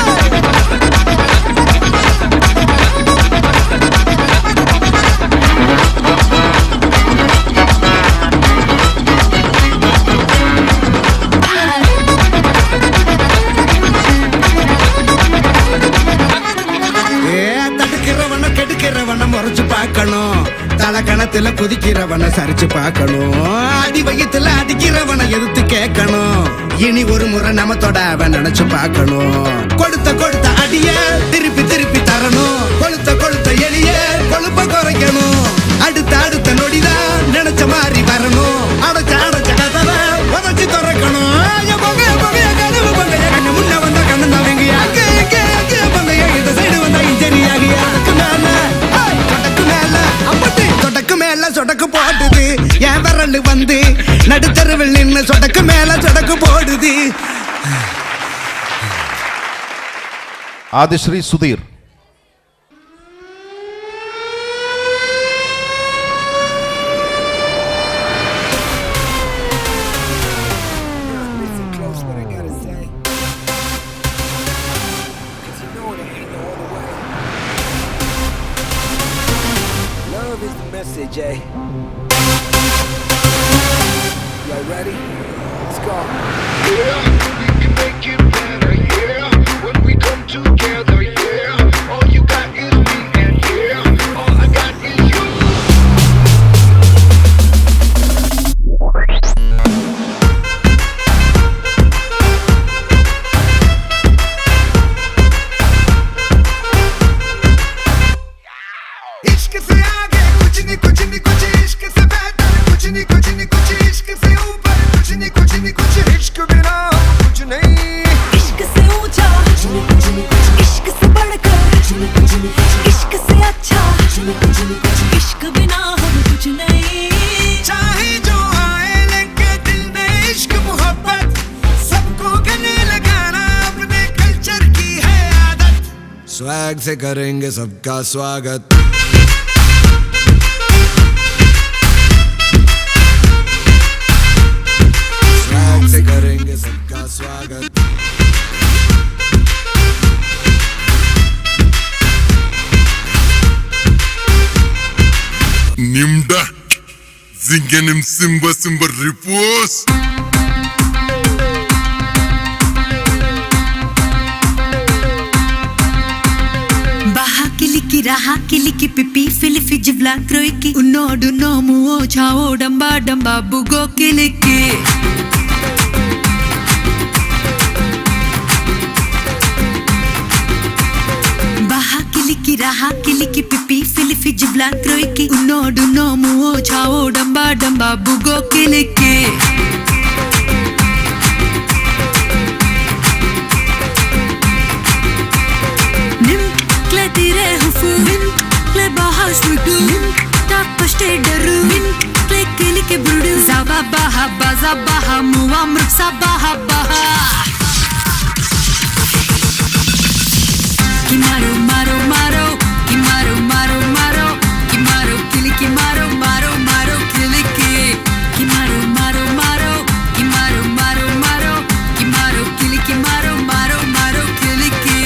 தடுக்கிறவன கெடுக்கிறவன முறைச்சு பார்க்கணும், தலக்கணத்துல குதிக்கிறவன சரிச்சு பார்க்கணும், அடி வயித்துல அடிக்கிறவன எதிர்த்து கேட்கணும். இனி ஒரு முறை நம்ம தொட அவன் நினைச்சு பார்க்கணும். கொடுத்த கொடுத்த அடிய திருப்பி திருப்பி தரணும், கொளுத்த கொளுத்த எளிய கொழுப்ப குறைக்கணும். அடுத்த அடுத்த நொடிதான் நினைச்ச மாதிரி வரணும், அடைச்ச அடைச்ச கதவை உதச்சி திறக்கணும். கனவு பங்கைய கண்ணு முன்ன வந்த கண்ணு தவங்க அங்கே எங்கே எங்கே பங்கைய இந்த சைடு வந்தா இன்ஜரியாகி சொடக்கு மேல சொடக்கு மேல அப்படி சொடக்கு மேல சொடக்கு போடுது என் விரல் வந்து நடுத்தருவில் நின்று சொடக்கு மேல சொடக்கு போடுது. Adishree Sudheer. say. 'Cause you know there ain't no other way. Love is the message, eh? Y'all ready? Let's go. Yeah, we can make it better, yeah. When we come together, yeah. All you got is me, and yeah, all I got is you. इश्क से आगे कुछ नहीं कुछ नहीं कुछ इश्क से बेहतर कुछ नहीं कुछ नहीं कुछ इश्क से ऊपर कुछ नहीं कुछ नहीं कुछ इश्क बिना कुछ नहीं इश्क से ऊंचा इश्क से बढ़कर इश्क से अच्छा इश्क बिना हम कुछ नहीं चाहे जो आए लेके दिल में इश्क मोहब्बत सबको गले लगाना अपने कल्चर की है आदत स्वैग से करेंगे सबका स्वागत स्वैग से करेंगे सबका स्वागत Nimda, zingenim simba simba ripos. baha kiliki raha kiliki pipi filifi jivla kroiki unnodu nomu o chao damba damba bugo kiliki baha kiliki raha kiliki pipi filifi jivla kroiki unnodu nomu o chao damba damba bugo kiliki Tire hufu kle bahas ludu tak pashte daru kle kili ke brudu zaba baha baza baha muwa mruksa baha baha ki maro maro maro ki maro maro maro ki maro kili ki maro maro maro kili ki maro maro maro ki maro maro maro ki maro kili ki maro maro maro kili ki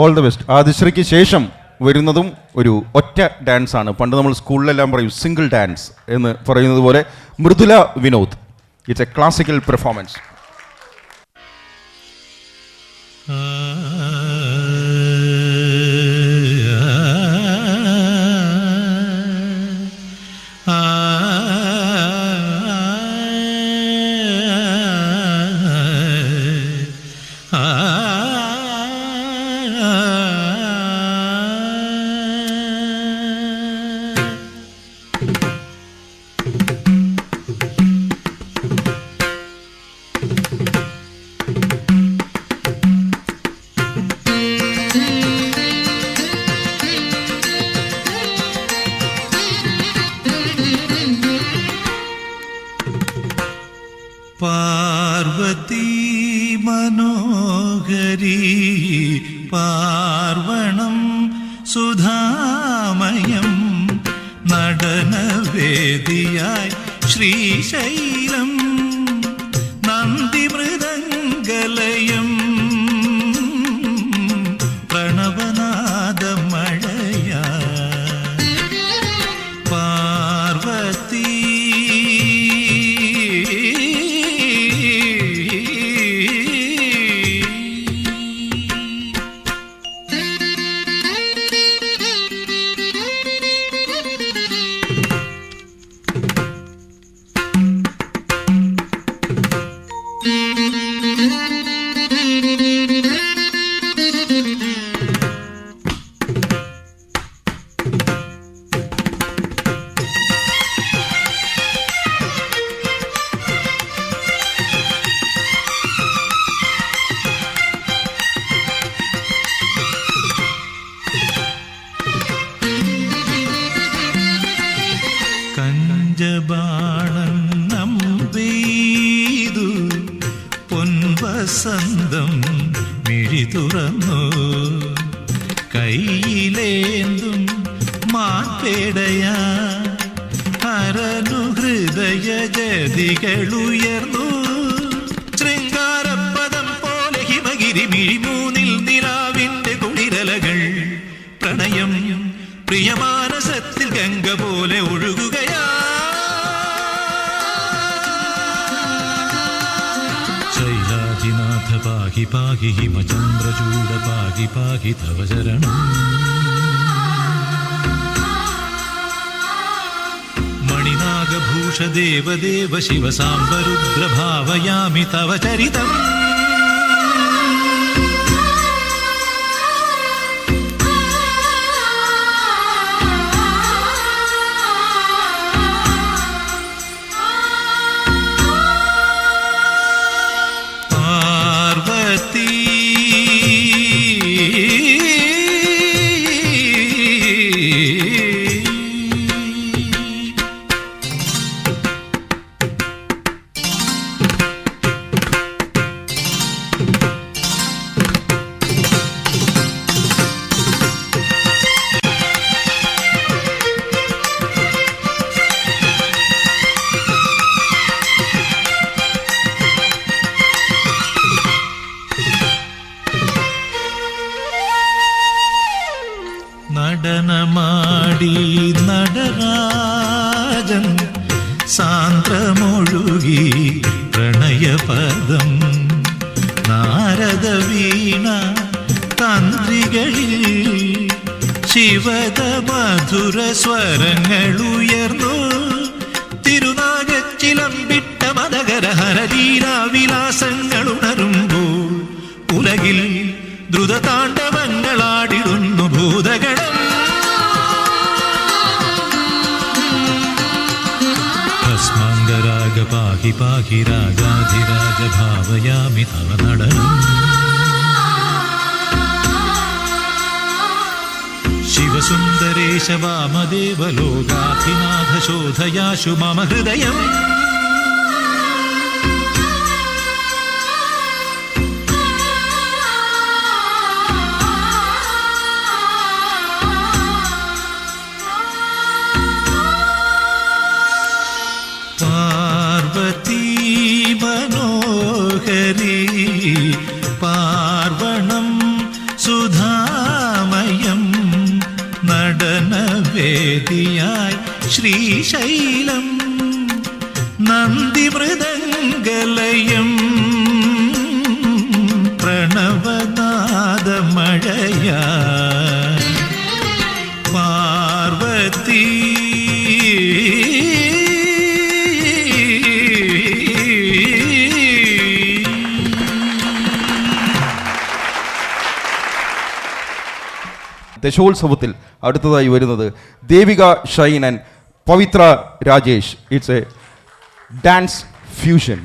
all the best. ആദിശ്രീക്ക് ശേഷം വരുന്നതും ഒരു ഒറ്റ dance ആണ്. പണ്ട് നമ്മൾ സ്കൂളിലെല്ലാം പറയും single dance എന്ന് പറയുന്നത് പോലെ Mridula Vinod. It's a classical performance. Parvathi മനോഹരി പാർവണം സുധാമയം നടനവേദിയ വേദിയായി ശ്രീശൈലം നന്ദിമൃദംഗലയം പ്രണവനാദമഴയ പാർവതി കഞ്ചബാണം നമ്പെയ്തു പൊൻവസന്തം മിഴി തുറന്നു കയ്യിലേന്തും മാപ്പേടയാ ഹരനു ഹൃദയ ജതികളുയർന്നു ശൃംഗാരപദം പോലെ ഹിമഗിരി മിഴിമൂന്നിൽ നിലാവിന്റെ കുളിരലകൾ പ്രണയം പ്രിയമാനസത്തിൽ ഗംഗ പോലെ ഒഴുകുകയാ ശൈലാജിനാഥ പാഹി പാഹി ഹിമചന്ദ്രചൂഡ പാഹി പാഹി തവ ശരണം മണിനാഗഭൂഷ ദേവദേവ ശിവ സാംബരുദ്ര ഭാവയാമി തവ ചരിതം നടനമാടി നടരാജൻ സാന്ദ്രമൊഴുകി പ്രണയപദം നാരദ വീണ തന്ത്രികളിൽ ശിവദ മധുര സ്വരങ്ങളുയർന്നു തിരുനാഗച്ചിലമ്പിട്ട മദകര ഹരലീലാവിലാസങ്ങളുണരുമ്പോൾ ഉലകിൽ ദ്രുതതാണ്ഡവങ്ങളാടിടുന്നു ഭൂതഗണം ഭസ്മാംഗരാഗ പാഹി പാഹി രാഗാധിരാജ ഭാവയാമി തവ നടനം ശിവസുന്ദരേശ വാമദേവ ലോകാധിനാഥ ശോധയാശു മമ ഹൃദയം പാർവതി മനോഹരി പാർവണം സുധാമയം നടനവേദിയായി ശ്രീശൈലം നന്ദിമൃദംഗലയം പ്രണവനാദമഴയ പാർവതി ദശോത്സവത്തിൽ അടുത്തതായി വരുന്നത് Devika Shine and Pavithra Rajesh. It's A dance fusion.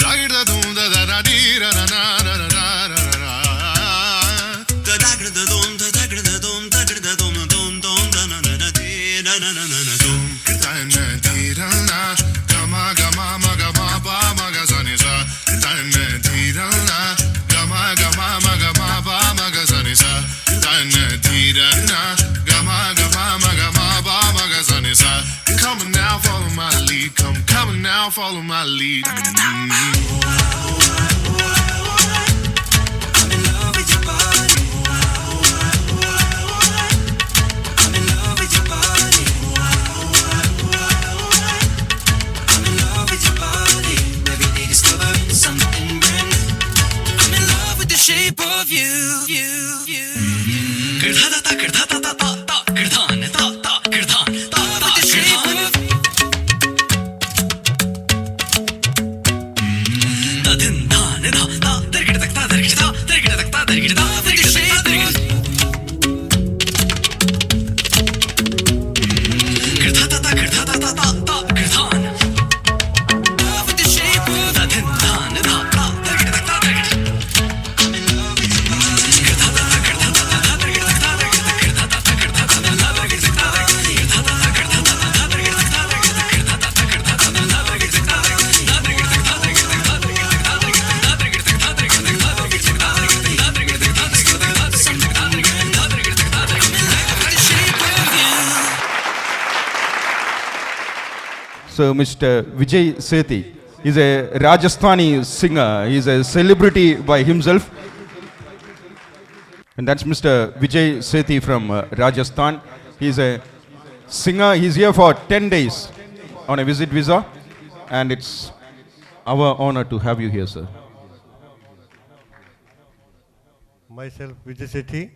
Da da da da da da da da da da. Come on now, follow my lead. Come on now, follow my lead. Shape of you. Kirdha ta kirdha ta ta ta ta kirdhan ta ta kirdhan ta ta kirdhan ta din dhan da ta dargid takta dargid ta dargid takta dargid ta dargid takta dargid kirdha ta ta kirdha ta ta ta kirdhan with the shape of ta din dhan da ta dargid takta dargid So Mr. Vijay Sethi is a Rajasthani singer. He is a celebrity by himself. And that's Mr. Vijay Sethi from Rajasthan. He is a singer. He's here for 10 days on a visit visa. And it's our honor to have you here, sir. Myself, Vijay Sethi,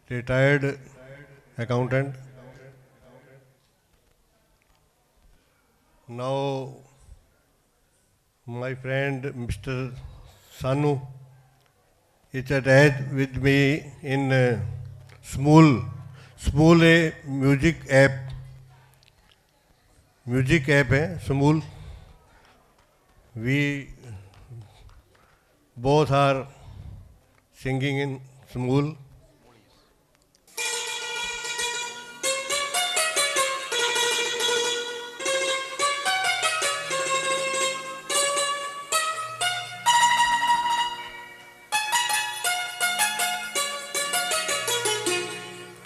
retired accountant. Now, my friend Mr. Sanu is attached with me in Smule. Smule a music app. Music app है Smule. We both are singing in Smule.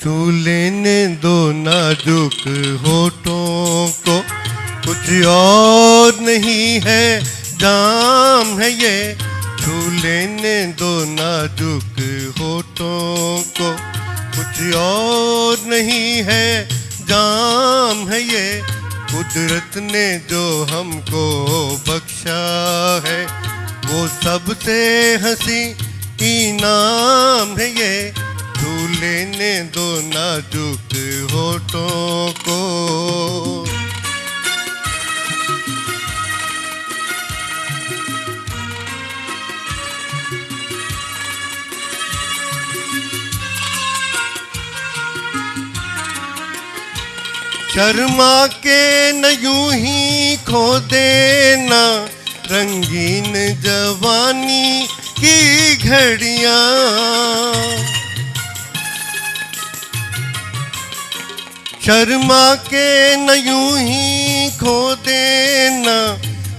छू लेने दो नाजुक होठों को, कुछ और नहीं है जाम है ये। छू लेने दो नाजुक होठों को, कुछ और नहीं है जाम है ये। कुदरत ने जो हमको बख्शा है, वो सबसे हंसी इनाम है ये। छू लेने दो नाजुक होठों को। शर्मा के न यूं ही खो देना रंगीन जवानी की घड़ियां। शर्मा के न यूं ही खो देना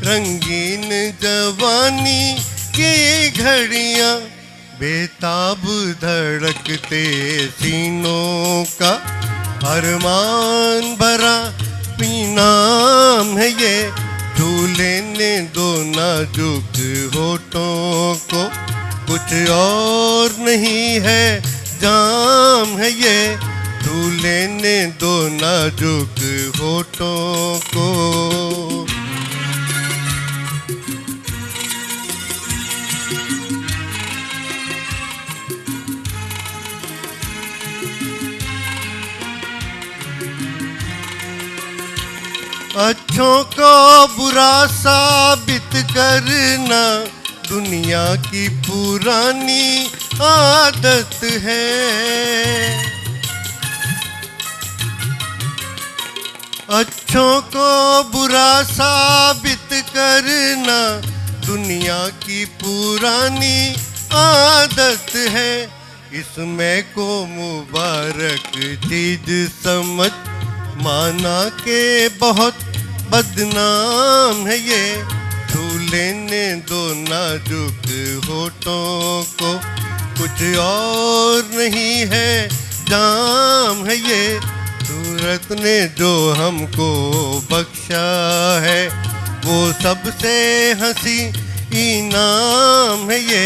रंगीन जवानी की घड़ियां। बेताब धड़कते सीनों का अरमान भरा पीनाम है ये। छू लेने दो नाजुक होठों को, कुछ और नहीं है जाम है ये। छू लेने दो नाजुक होठों को। अच्छों को बुरा साबित करना दुनिया की पुरानी आदत है। अच्छों को बुरा साबित करना दुनिया की पुरानी आदत है। इसमें को मुबारक चीज समझ माना के बहुत बदनाम है ये, छू लेने दो नाजुक होठों को, कुछ और नहीं है जाम है ये, सूरत ने जो हमको बख्शा है वो सबसे हंसी इनाम है ये,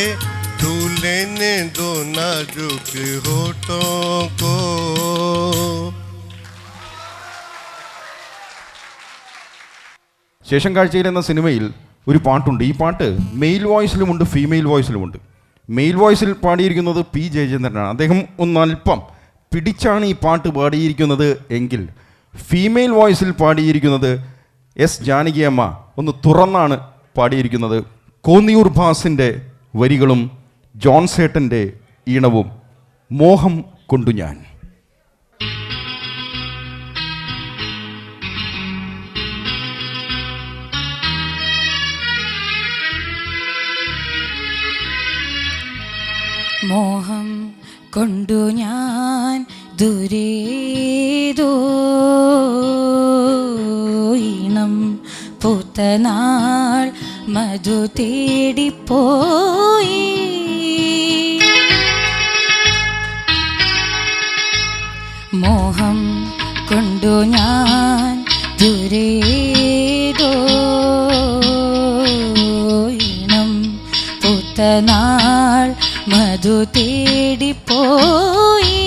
छू लेने दो नाजुक होठों को। ശേഷം കാഴ്ചയിൽ എന്ന സിനിമയിൽ ഒരു പാട്ടുണ്ട്. ഈ പാട്ട് മെയിൽ വോയിസിലുമുണ്ട്, ഫീമെയിൽ വോയിസിലുമുണ്ട്. മെയിൽ വോയിസിൽ പാടിയിരിക്കുന്നത് പി ജയചന്ദ്രനാണ്. അദ്ദേഹം ഒന്നല്പം പിടിച്ചാണ് ഈ പാട്ട് പാടിയിരിക്കുന്നത് എങ്കിൽ ഫീമെയിൽ വോയിസിൽ പാടിയിരിക്കുന്നത് എസ് ജാനകിയമ്മ ഒന്ന് തുറന്നാണ് പാടിയിരിക്കുന്നത്. കോന്നിയൂർ ഭാസിൻ്റെ വരികളും ജോൺസേട്ടൻ്റെ ഈണവും. മോഹം കൊണ്ടു ഞാൻ. മോഹം കൊണ്ടു ഞാൻ ദൂരേതോ ഈണം പൂത്തനാൾ മധു തേടിപ്പോയി, മോഹം കൊണ്ടു ഞാൻ ദൂരേതോ ഈണം പൂത്തനാൾ മധു തേടിപ്പോയി,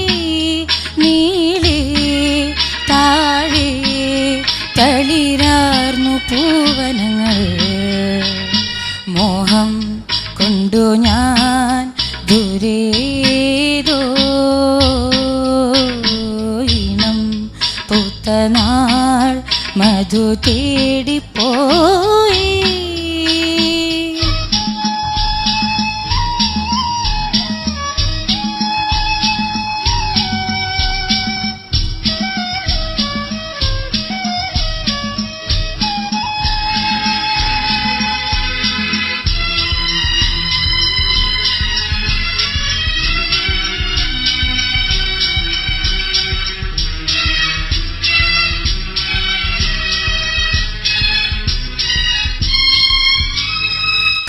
നീളേ താഴെ തളിരാർന്നു പൂവനങ്ങൾ, മോഹം കൊണ്ടു ഞാൻ ദൂരേതോ ഈണം പൂത്തനാൾ മധു തേടിപ്പോയി.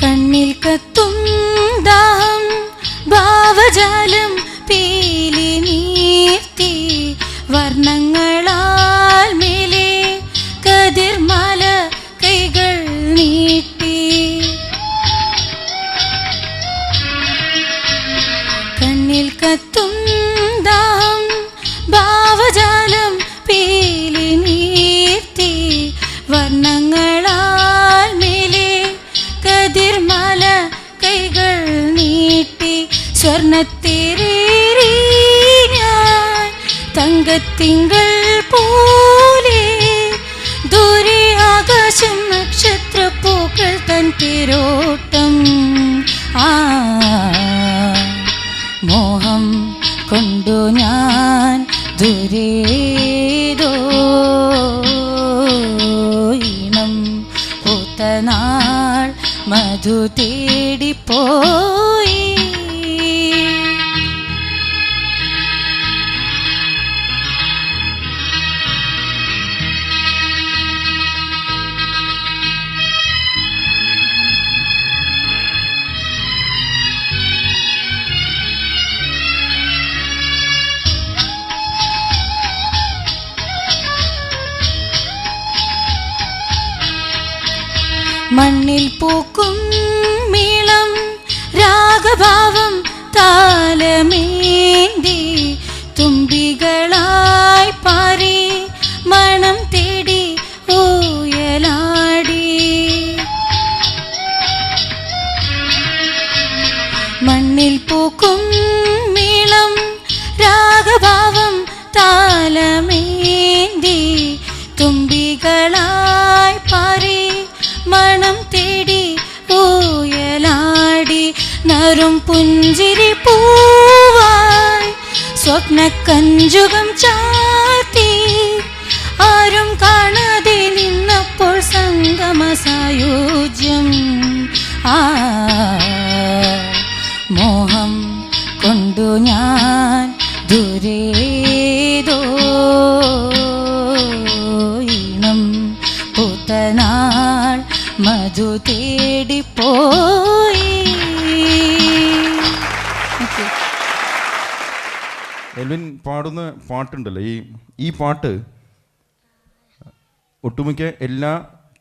കണ്ണിൽ കത്തും ദാഹം ഭാവജാലം പീലി നീർത്തി, വർണ്ണങ്ങളാൽ മേലെ കതിർമാല കൈകൾ നീട്ടി, കണ്ണിൽ കത്തും ദാഹം ഭാവജാലം പീലി നീർത്തി, വർണ്ണങ്ങളാൽ മേലെ കതിർമാല കൈകൾ നീട്ടി, സ്വർണ്ണത്തേരേറി ഞാൻ തങ്കത്തിങ്കൾ പോലെ, ദൂരെ ആകാശം നക്ഷത്രപ്പൂക്കൾ തൻ തിരോട്ടം, മോഹം കൊണ്ടു ഞാൻ ദൂരേതോ ഈണം പൂത്തനാൾ മധു തേടിപ്പോയി. മണ്ണിൽ പൂക്കും മേളം രാഗഭാവം താലമേന്തി, തുമ്പികളായി പാറി മണം തേടി ഊയലാടി, മണ്ണിൽ പൂക്കും മേളം രാഗഭാവം താലമേന്തി, തുമ്പികളായി പാറി മണം തേടി ഊയലാടി, നറും പുഞ്ചിരി പൂവായി സ്വപ്നക്കഞ്ചുകം ചാർത്തി, ആരും കാണാതെ നിന്നപ്പോൾ സംഗമ സായുജ്യം, മോഹം കൊണ്ടു ഞാൻ ദൂരേതോ അതു തേടിപ്പോയി. എൽവിൻ പാടുന്ന പാട്ടുണ്ടല്ലോ, ഈ പാട്ട് ഒട്ടുമിക്ക എല്ലാ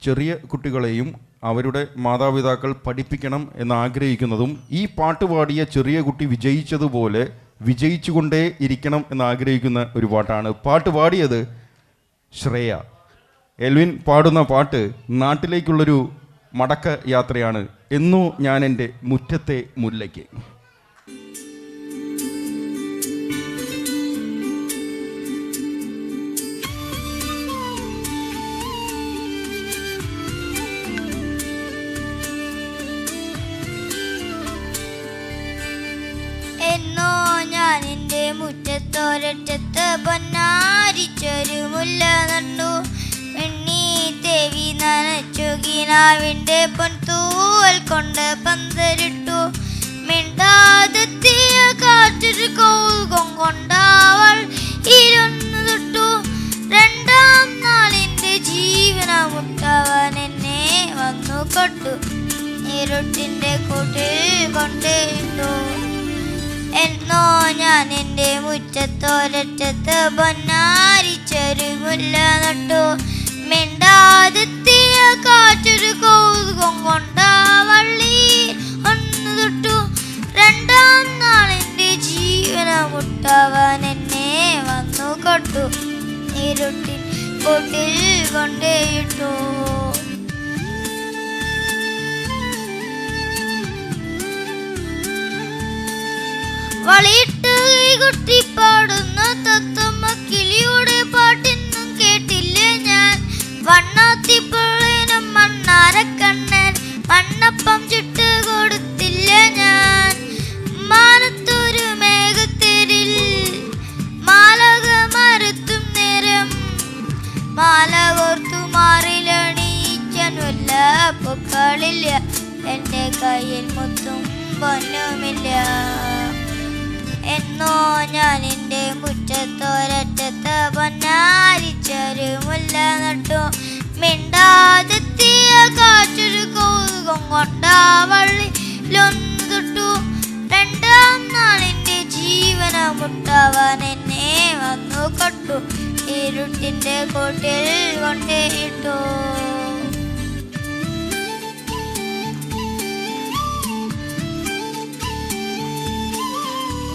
ചെറിയ കുട്ടികളെയും അവരുടെ മാതാപിതാക്കൾ പഠിപ്പിക്കണം എന്ന് ആഗ്രഹിക്കുന്നതും ഈ പാട്ട് പാടിയ ചെറിയ കുട്ടി വിജയിച്ചതുപോലെ വിജയിച്ചുകൊണ്ടേ ഇരിക്കണം എന്ന് ആഗ്രഹിക്കുന്ന ഒരു പാട്ടാണ്. പാട്ട് പാടിയത് ശ്രേയ. എൽവിൻ പാടുന്ന പാട്ട് നാട്ടിലേക്കുള്ളൊരു മടക്ക യാത്രയാണ്. എന്നോ ഞാൻ എൻ്റെ മുറ്റത്തെ മുല്ലയ്ക്ക്. എന്നോ ഞാൻ എൻ്റെ മുറ്റത്തോരറ്റത്ത് പൊന്നാരിച്ചൊരു മുല്ല നട്ടു. എണ്ണി തേവി നനച്ചു കിനാവിൻ്റെ പൊൻതൂവൽ കൊണ്ട് പന്തലിട്ടു. മിണ്ടാതെത്തിയ കാറ്റൊരു കൗതുകം കൊണ്ടവൾ ഇരുന്നു തൊട്ടു. രണ്ടാം നാളിൻ്റെ ജീവനമുട്ടവൻ എന്നെ വന്നു കൊട്ടു. ഇരുട്ടിൻ്റെ കൂട്ടിൽ കൊണ്ടിട്ടു. എന്നോ ഞാൻ എൻ്റെ മുറ്റത്തോരറ്റത്ത് പൊന്നാരിച്ചൊരു മുല്ല നട്ടു. മിണ്ടാതെത്തിയ കാറ്റൊരു കൗതുകം കൊണ്ടവള്ളി ഒന്നു തൊട്ടു. രണ്ടാം നാളിൻ്റെ ജീവനമുട്ടവൻ എന്നെ വന്നു കൊട്ടു. ഇരുട്ടിൻ കൂട്ടിൽ കൊണ്ടിട്ടു. വളിയിട്ട് കൈകൊട്ടി പാടുന്ന തത്തമ്മ കിളിയുടെ പാട്ടിന്നും കേട്ടില്ലേ ഞാൻ. വണ്ണാത്തിപ്പിള്ളിനും മണ്ണാരക്കണ്ണൻ മണ്ണപ്പം ചുട്ട് കൊടുത്തില്ല ഞാൻ. മാനത്തൊരു മേഘത്തേരിൽ മാലക മരത്തും നേരം മാല കോർത്തു മാറിലണിയിക്കാൻ വല്ല പൂക്കളില്ല. എൻ്റെ കയ്യിൽ മുത്തും പൊന്നുമില്ല. എന്നോ ഞാൻ എൻ്റെ മുറ്റത്തോരറ്റത്ത് പൊന്നാരിച്ചൊരു മുല്ല നട്ടു. മിണ്ടാതെത്തിയ കാറ്റൊരു കൗതുകം കൊണ്ടവള്ളിലൊന്നു തൊട്ടു. രണ്ടാം നാളിൻ്റെ ജീവനമുട്ടവൻ എന്നെ വന്നു കൊട്ടു. ഇരുട്ടിൻ്റെ കൂട്ടിൽ കൊണ്ടിട്ടു.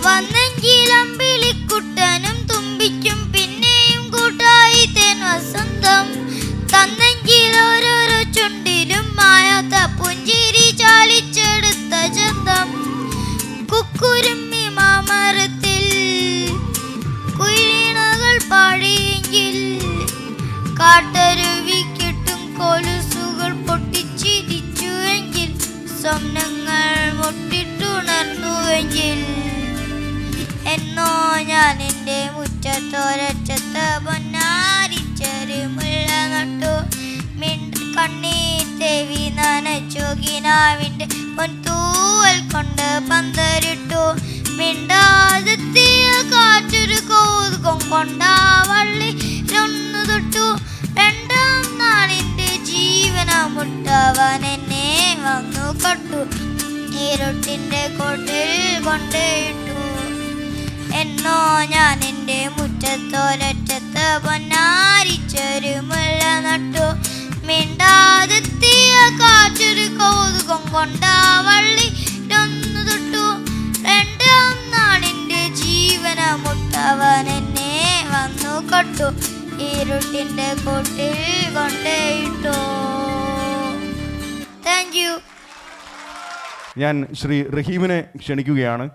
വന്നെങ്കിലമ്പിളിക്കുട്ടനും തുമ്പിക്കും പിന്നെയും കൂട്ടായി തേൻ വസന്തം. തന്നെങ്കിൽ ഓരോരോ ചുണ്ടിലും മായാത്ത പുഞ്ചിരി ചാലിച്ചെടുത്ത ചന്തം. കുക്കുരുമ്മി മാമരത്തിൽ കുയിലിണകൾ പാടിയെങ്കിൽ കാട്ടരുവിക്കിട്ടും കൊലുസുകൾ പൊട്ടിച്ചിരിച്ചുവെങ്കിൽ സ്വപ്നങ്ങൾ മുട്ടിട്ടുണർന്നുവെങ്കിൽ. എന്നോ ഞാൻ എൻ്റെ മുറ്റത്തോരറ്റത്ത് പൊന്നാരിച്ചൊരു മുല്ല നട്ടു. കണ്ണീർ തേവി നനച്ചു കിനാവിൻ്റെ പൊൻതൂവൽ കൊണ്ട് പന്തലിട്ടു. മിണ്ടാതെത്തിയ കാറ്റൊരു കൗതുകം കൊണ്ടവള്ളിലൊന്നു തൊട്ടു. രണ്ടാം നാളിൻ്റെ ജീവനമുട്ടവൻ എന്നെ വന്നു കൊട്ടു. ഇരുട്ടിൻ്റെ കൂട്ടിൽ കൊണ്ടിട്ടു. എന്നോ ഞാൻ എൻ്റെ മുറ്റത്തോരറ്റത്ത് പൊന്നാരിച്ചൊരു മുല്ല നട്ടു. മിണ്ടാതെത്തിയ കാറ്റൊരു കൗതുകം കൊണ്ടവള്ളിലൊന്നു തൊട്ടു. രണ്ടാം നാളിൻ്റെ ജീവനമുട്ടവൻ എന്നെ വന്നു കൊട്ടു. ഇരുട്ടിൻ്റെ കൂട്ടിൽ കൊണ്ടിട്ടു. Thank you. ഞാൻ ശ്രീ റഹീമിനെ ക്ഷണിക്കുകയാണ്.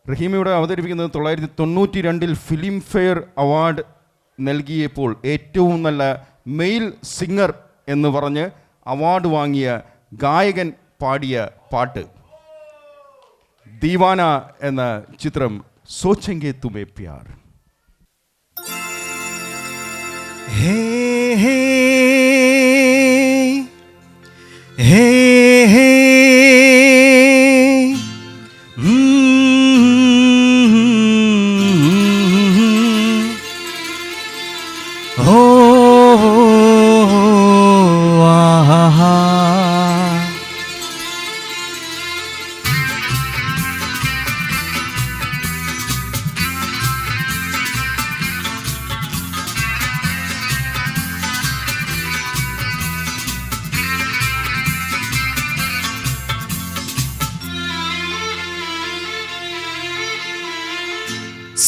റഹീം ഇവിടെ അവതരിപ്പിക്കുന്നത് 1992 ഫിലിം ഫെയർ അവാർഡ് നൽകിയപ്പോൾ ഏറ്റവും നല്ല മെയിൽ സിംഗർ എന്ന് പറഞ്ഞ് അവാർഡ് വാങ്ങിയ ഗായകൻ പാടിയ പാട്ട് ദീവാന എന്ന ചിത്രം സോച്ചെങ്കെ തുമേ പ്യാർ. ഹേ ഹേ ഹേ ഹേ ഓ ആഹാ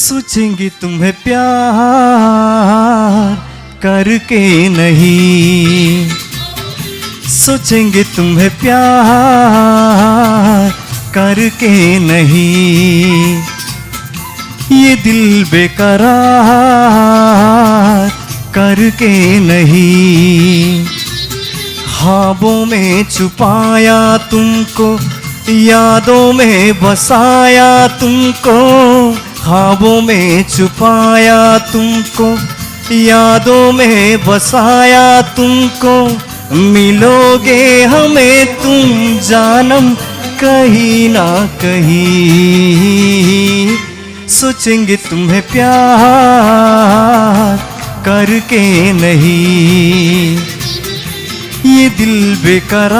सोचेंगे तुम्हें प्यार करके नहीं, सोचेंगे तुम्हें प्यार करके नहीं, ये दिल बेकरार करके नहीं। ख्वाबों में छुपाया तुमको, यादों में बसाया तुमको, ख्वाबों में छुपाया तुमको, यादों में बसाया तुमको, मिलोगे हमें तुम जानम कहीं ना कहीं। सोचेंगे तुम्हें प्यार करके नहीं, ये दिल बेकरार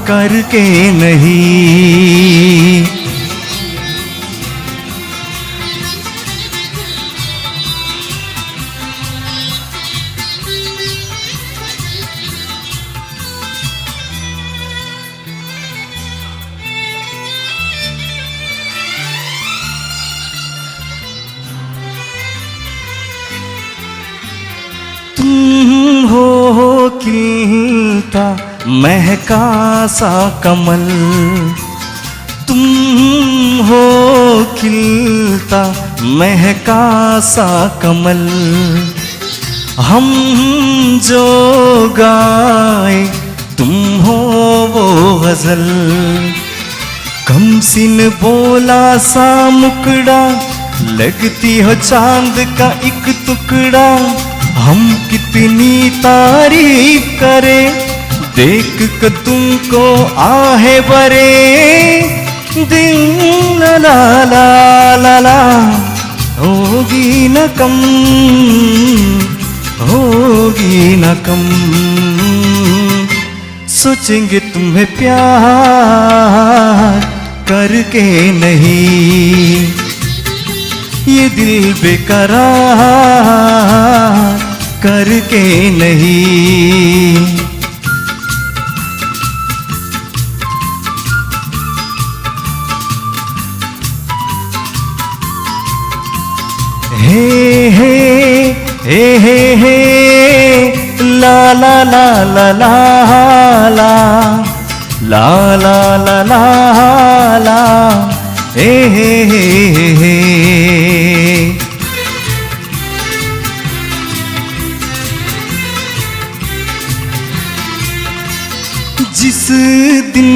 करके नहीं। तुम हो खिलता महका सा कमल, तुम हो खिलता महका सा कमल, हम जो गाए तुम हो वो गजल। कमसिन बोला सा मुकड़ा, लगती हो चांद का एक टुकड़ा, हम कितनी तारीफ करें देख कर तुमको आहे भरे। दिल ला ला ला ला होगी न कम, होगी न कम। सोचेंगे तुम्हें प्यार करके नहीं, ये दिल बेकरार करके नहीं। हे हे हे हे हे ला ला ला ला ला ला ला ला ला ला ला हे हे हे हे। जिस दिन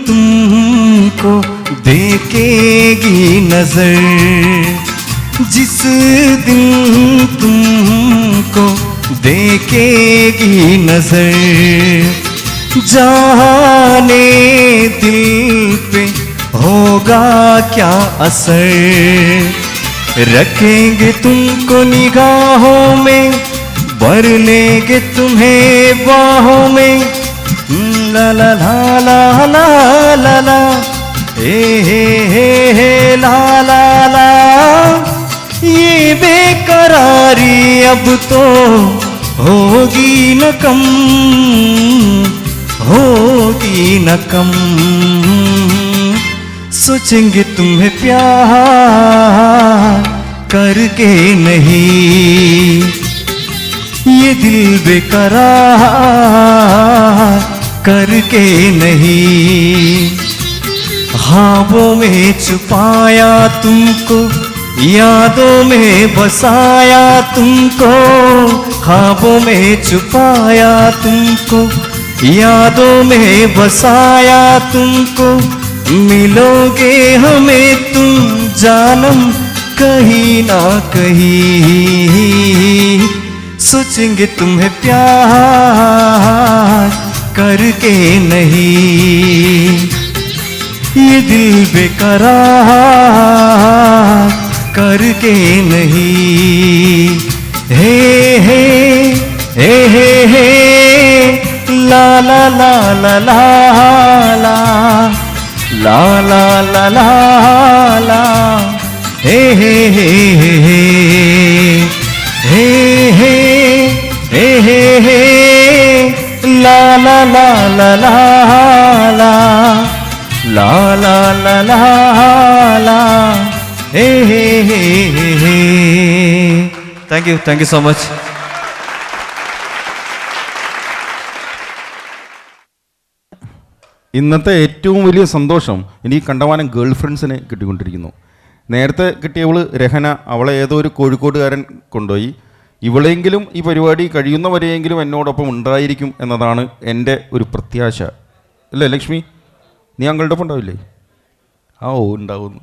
तुमको देखेगी नजर, जिस दिन तुमको देखेगी नजर, जाने दिल पे होगा क्या असर। रखेंगे तुमको निगाहों में, भर लेंगे तुम्हें बाहों में। ला ला ला ला ला ला ला हे ला ला ला। ये बेकरारी अब तो होगी न कम, होगी न कम। सोचेंगे तुम्हें प्यार करके नहीं, ये दिल बेकरार करके नहीं। ख्वाबों में छुपाया तुमको, यादों में बसाया तुमको, ख्वाबों में छुपाया तुमको, यादों में बसाया तुमको, मिलोगे हमें तुम जानम कहीं ना कहीं। सोचेंगे तुम्हें प्यार करके नहीं, ये दिल बेकरार करके नहीं। हे हे हे हे हे ला ला ला ला ला ला ला ला ला ला ला हे हे हे हे हे हे हे हे हे ला ला ला ला ला ला ला ला ला ला ला താങ്ക് യു സോ മച്ച്. ഇന്നത്തെ ഏറ്റവും വലിയ സന്തോഷം എനിക്ക് കണ്ടമാനം ഗേൾ ഫ്രണ്ട്സിനെ കിട്ടിക്കൊണ്ടിരിക്കുന്നു. നേരത്തെ കിട്ടിയവള് രഹന, അവളെ ഏതോ ഒരു കോഴിക്കോട്ടുകാരൻ കൊണ്ടുപോയി. ഇവളെങ്കിലും ഈ പരിപാടി കഴിയുന്നവരെയെങ്കിലും എന്നോടൊപ്പം ഉണ്ടായിരിക്കും എന്നതാണ് എൻ്റെ ഒരു പ്രത്യാശ. അല്ലേ ലക്ഷ്മി, നീ അങ്ങളുടെ ഒപ്പം ഉണ്ടാവില്ലേ? ആ ഓ ഉണ്ടാവുന്നു.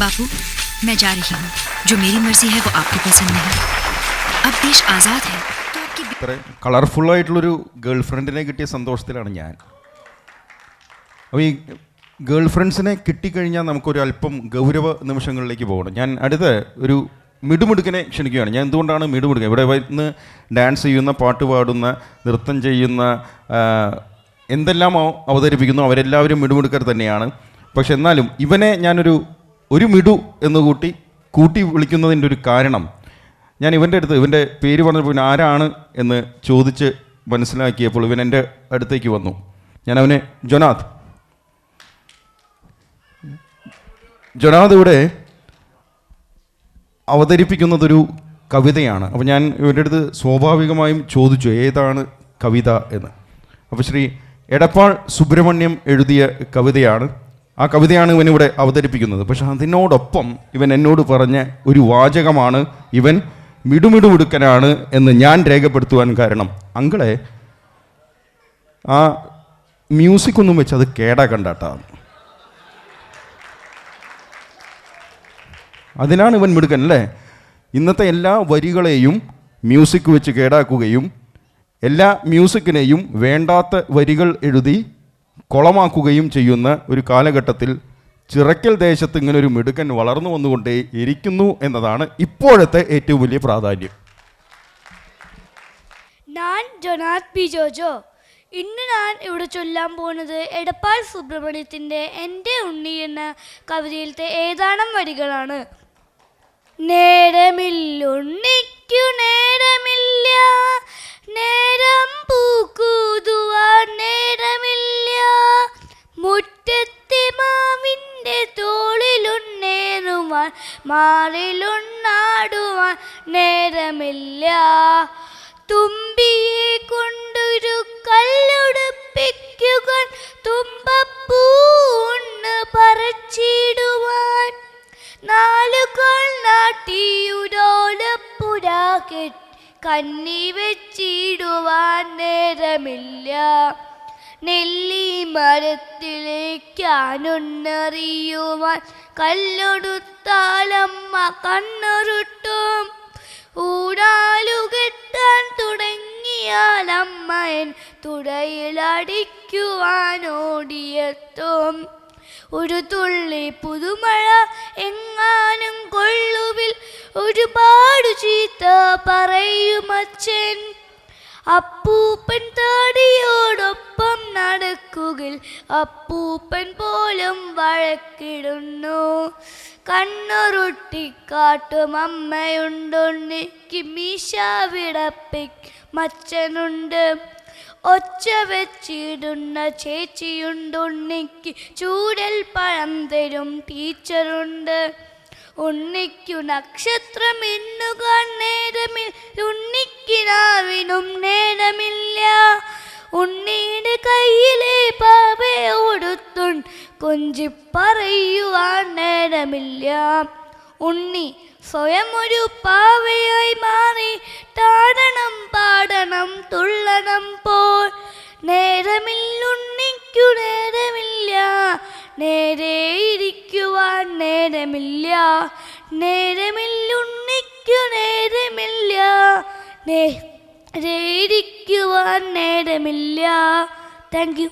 बापू, मैं जा रही हूँ. जो मेरी मर्जी है वो आपको पसंद नहीं. अब देश आज़ाद है. ഇത്ര കളർഫുള്ളായിട്ടുള്ളൊരു ഗേൾ ഫ്രണ്ടിനെ കിട്ടിയ സന്തോഷത്തിലാണ് ഞാൻ. അപ്പോൾ ഈ ഗേൾ ഫ്രണ്ട്സിനെ കിട്ടിക്കഴിഞ്ഞാൽ നമുക്കൊരു അല്പം ഗൗരവ നിമിഷങ്ങളിലേക്ക് പോകണം. ഞാൻ അടുത്ത ഒരു മിടുമിടുക്കനെ ക്ഷണിക്കുകയാണ്. ഞാൻ എന്തുകൊണ്ടാണ് മിടുമിടുക്കൻ? ഇവിടെ ഇന്ന് ഡാൻസ് ചെയ്യുന്ന, പാട്ട് പാടുന്ന, നൃത്തം ചെയ്യുന്ന, എന്തെല്ലാമോ അവതരിപ്പിക്കുന്നു അവരെല്ലാവരും മിടുമിടുക്കർ തന്നെയാണ്. പക്ഷെ എന്നാലും ഇവനെ ഞാനൊരു മിടു എന്ന് കൂട്ടി വിളിക്കുന്നതിൻ്റെ ഒരു കാരണം, ഞാൻ ഇവൻ്റെ അടുത്ത് ഇവൻ്റെ പേര് പറഞ്ഞപ്പോൾ ഇവൻ ആരാണ് എന്ന് ചോദിച്ച് മനസ്സിലാക്കിയപ്പോൾ ഇവൻ എൻ്റെ അടുത്തേക്ക് വന്നു. ഞാൻ അവനെ ജൊനാഥ് ഇവിടെ അവതരിപ്പിക്കുന്നതൊരു കവിതയാണ്. അപ്പോൾ ഞാൻ ഇവൻ്റെ അടുത്ത് സ്വാഭാവികമായും ചോദിച്ചു ഏതാണ് കവിത എന്ന്. അപ്പോൾ ശ്രീ എടപ്പാൾ സുബ്രഹ്മണ്യം എഴുതിയ കവിതയാണ്. ആ കവിതയാണ് ഇവനിവിടെ അവതരിപ്പിക്കുന്നത്. പക്ഷെ അതിനോടൊപ്പം ഇവൻ എന്നോട് പറഞ്ഞ ഒരു വാചകമാണ് ഇവൻ മിടുമിടുമിടുക്കനാണ് എന്ന് ഞാൻ രേഖപ്പെടുത്തുവാൻ കാരണം, അങ്കിളെ ആ മ്യൂസിക് ഒന്നും വെച്ച് അത് കേടാക്കണ്ടാട്ടാ. അതിനാണ് ഇവൻ മിടുക്കൻ അല്ലേ? ഇന്നത്തെ എല്ലാ വരികളെയും മ്യൂസിക് വെച്ച് കേടാക്കുകയും എല്ലാ മ്യൂസിക്കിനെയും വേണ്ടാത്ത വരികൾ എഴുതി കുളമാക്കുകയും ചെയ്യുന്ന ഒരു കാലഘട്ടത്തിൽ ചിറക്കൽ ദേശത്ത് ഇങ്ങനെ ഒരു മിടുക്കൻ വളർന്നു വന്നുകൊണ്ടേ ഇരിക്കുന്നു എന്നതാണ് ഇപ്പോഴത്തെ ഏറ്റവും വലിയ പ്രാധാന്യം. ഞാൻ ജൊനാഥ് പി ജോജോ. ഇന്ന് ഞാൻ ഇവിടെ ചൊല്ലാൻ പോകുന്നത് എടപ്പാൾ സുബ്രഹ്മണ്യത്തിൻ്റെ എൻ്റെ ഉണ്ണി എന്ന കവിതയിലത്തെ ഏതാനും വരികളാണ്. നേരമില്ലുണ്ണിക്കു നേരമില്ല, നേരം പൂക്കൂതുവാൻ നേരമില്ല, മുറ്റത്തെ മാവിൻ്റെ തോളിലുണ്ണേറുവാൻ മാറിലുണ്ണാടുവാൻ നേരമില്ല, തുമ്പിയെ കൊണ്ടൊരു കല്ലുടുപ്പിക്കുക തുമ്പപ്പൂന്ന് പറിച്ചിടുവാൻ, നാലുകൾ നാട്ടിയുരോലപ്പുര കന്നി വെച്ചിടുവാൻ നേരമില്ല, നെല്ലി മരത്തിലേക്കാനൊന്നറിയുവാൻ കല്ലൊടുത്താലമ്മ കണ്ണുരുട്ടും, ഊടാലുകെട്ടാൻ തുടങ്ങിയാൽ അമ്മയൻ തുടയിലടിക്കുവാൻ ഓടിയെത്തും, ഒരു തുള്ളി പുതുമഴ എങ്ങാനും കൊള്ളുവിൽ ഒരുപാട് ചീത്ത പറയുമച്ഛൻ, അപ്പൂപ്പൻ താടിയോടൊപ്പം നടക്കുകിൽ അപ്പൂപ്പൻ പോലും വഴക്കിടുന്നു, കണ്ണുരുട്ടിക്കാട്ടും അമ്മയുണ്ടുണ്ണിക്ക് മീശ വിടപ്പിക്കും ഒച്ച വെച്ചിടുന്ന ചേച്ചിയുണ്ടുണ്ണിക്ക് ചൂടൽ പഴം തരും ടീച്ചറുണ്ട്, ഉണ്ണിക്കു നക്ഷത്രം എന്നുകാൻ നേരമിൽ ഉണ്ണിക്കിനാവിനും നേരമില്ല, ഉണ്ണിയുടെ കയ്യിലെ പാവയോടുത്തുൺ കൊഞ്ചിപ്പറയുവാൻ നേരമില്ല, ഉണ്ണി സ്വയം ഒരു പാവയായി മാറി താടണം പാടണം തുള്ളണം പോൽ, നേരമില്ലുണ്ണിക്കു നേരമില്ല, നേരെ ഇരിക്കുവാൻ നേരമില്ല, നേരമില്ലുണ്ണിക്കു നേരമില്ല, നേരെ ഇരിക്കുവാൻ നേരമില്ല. Thank you.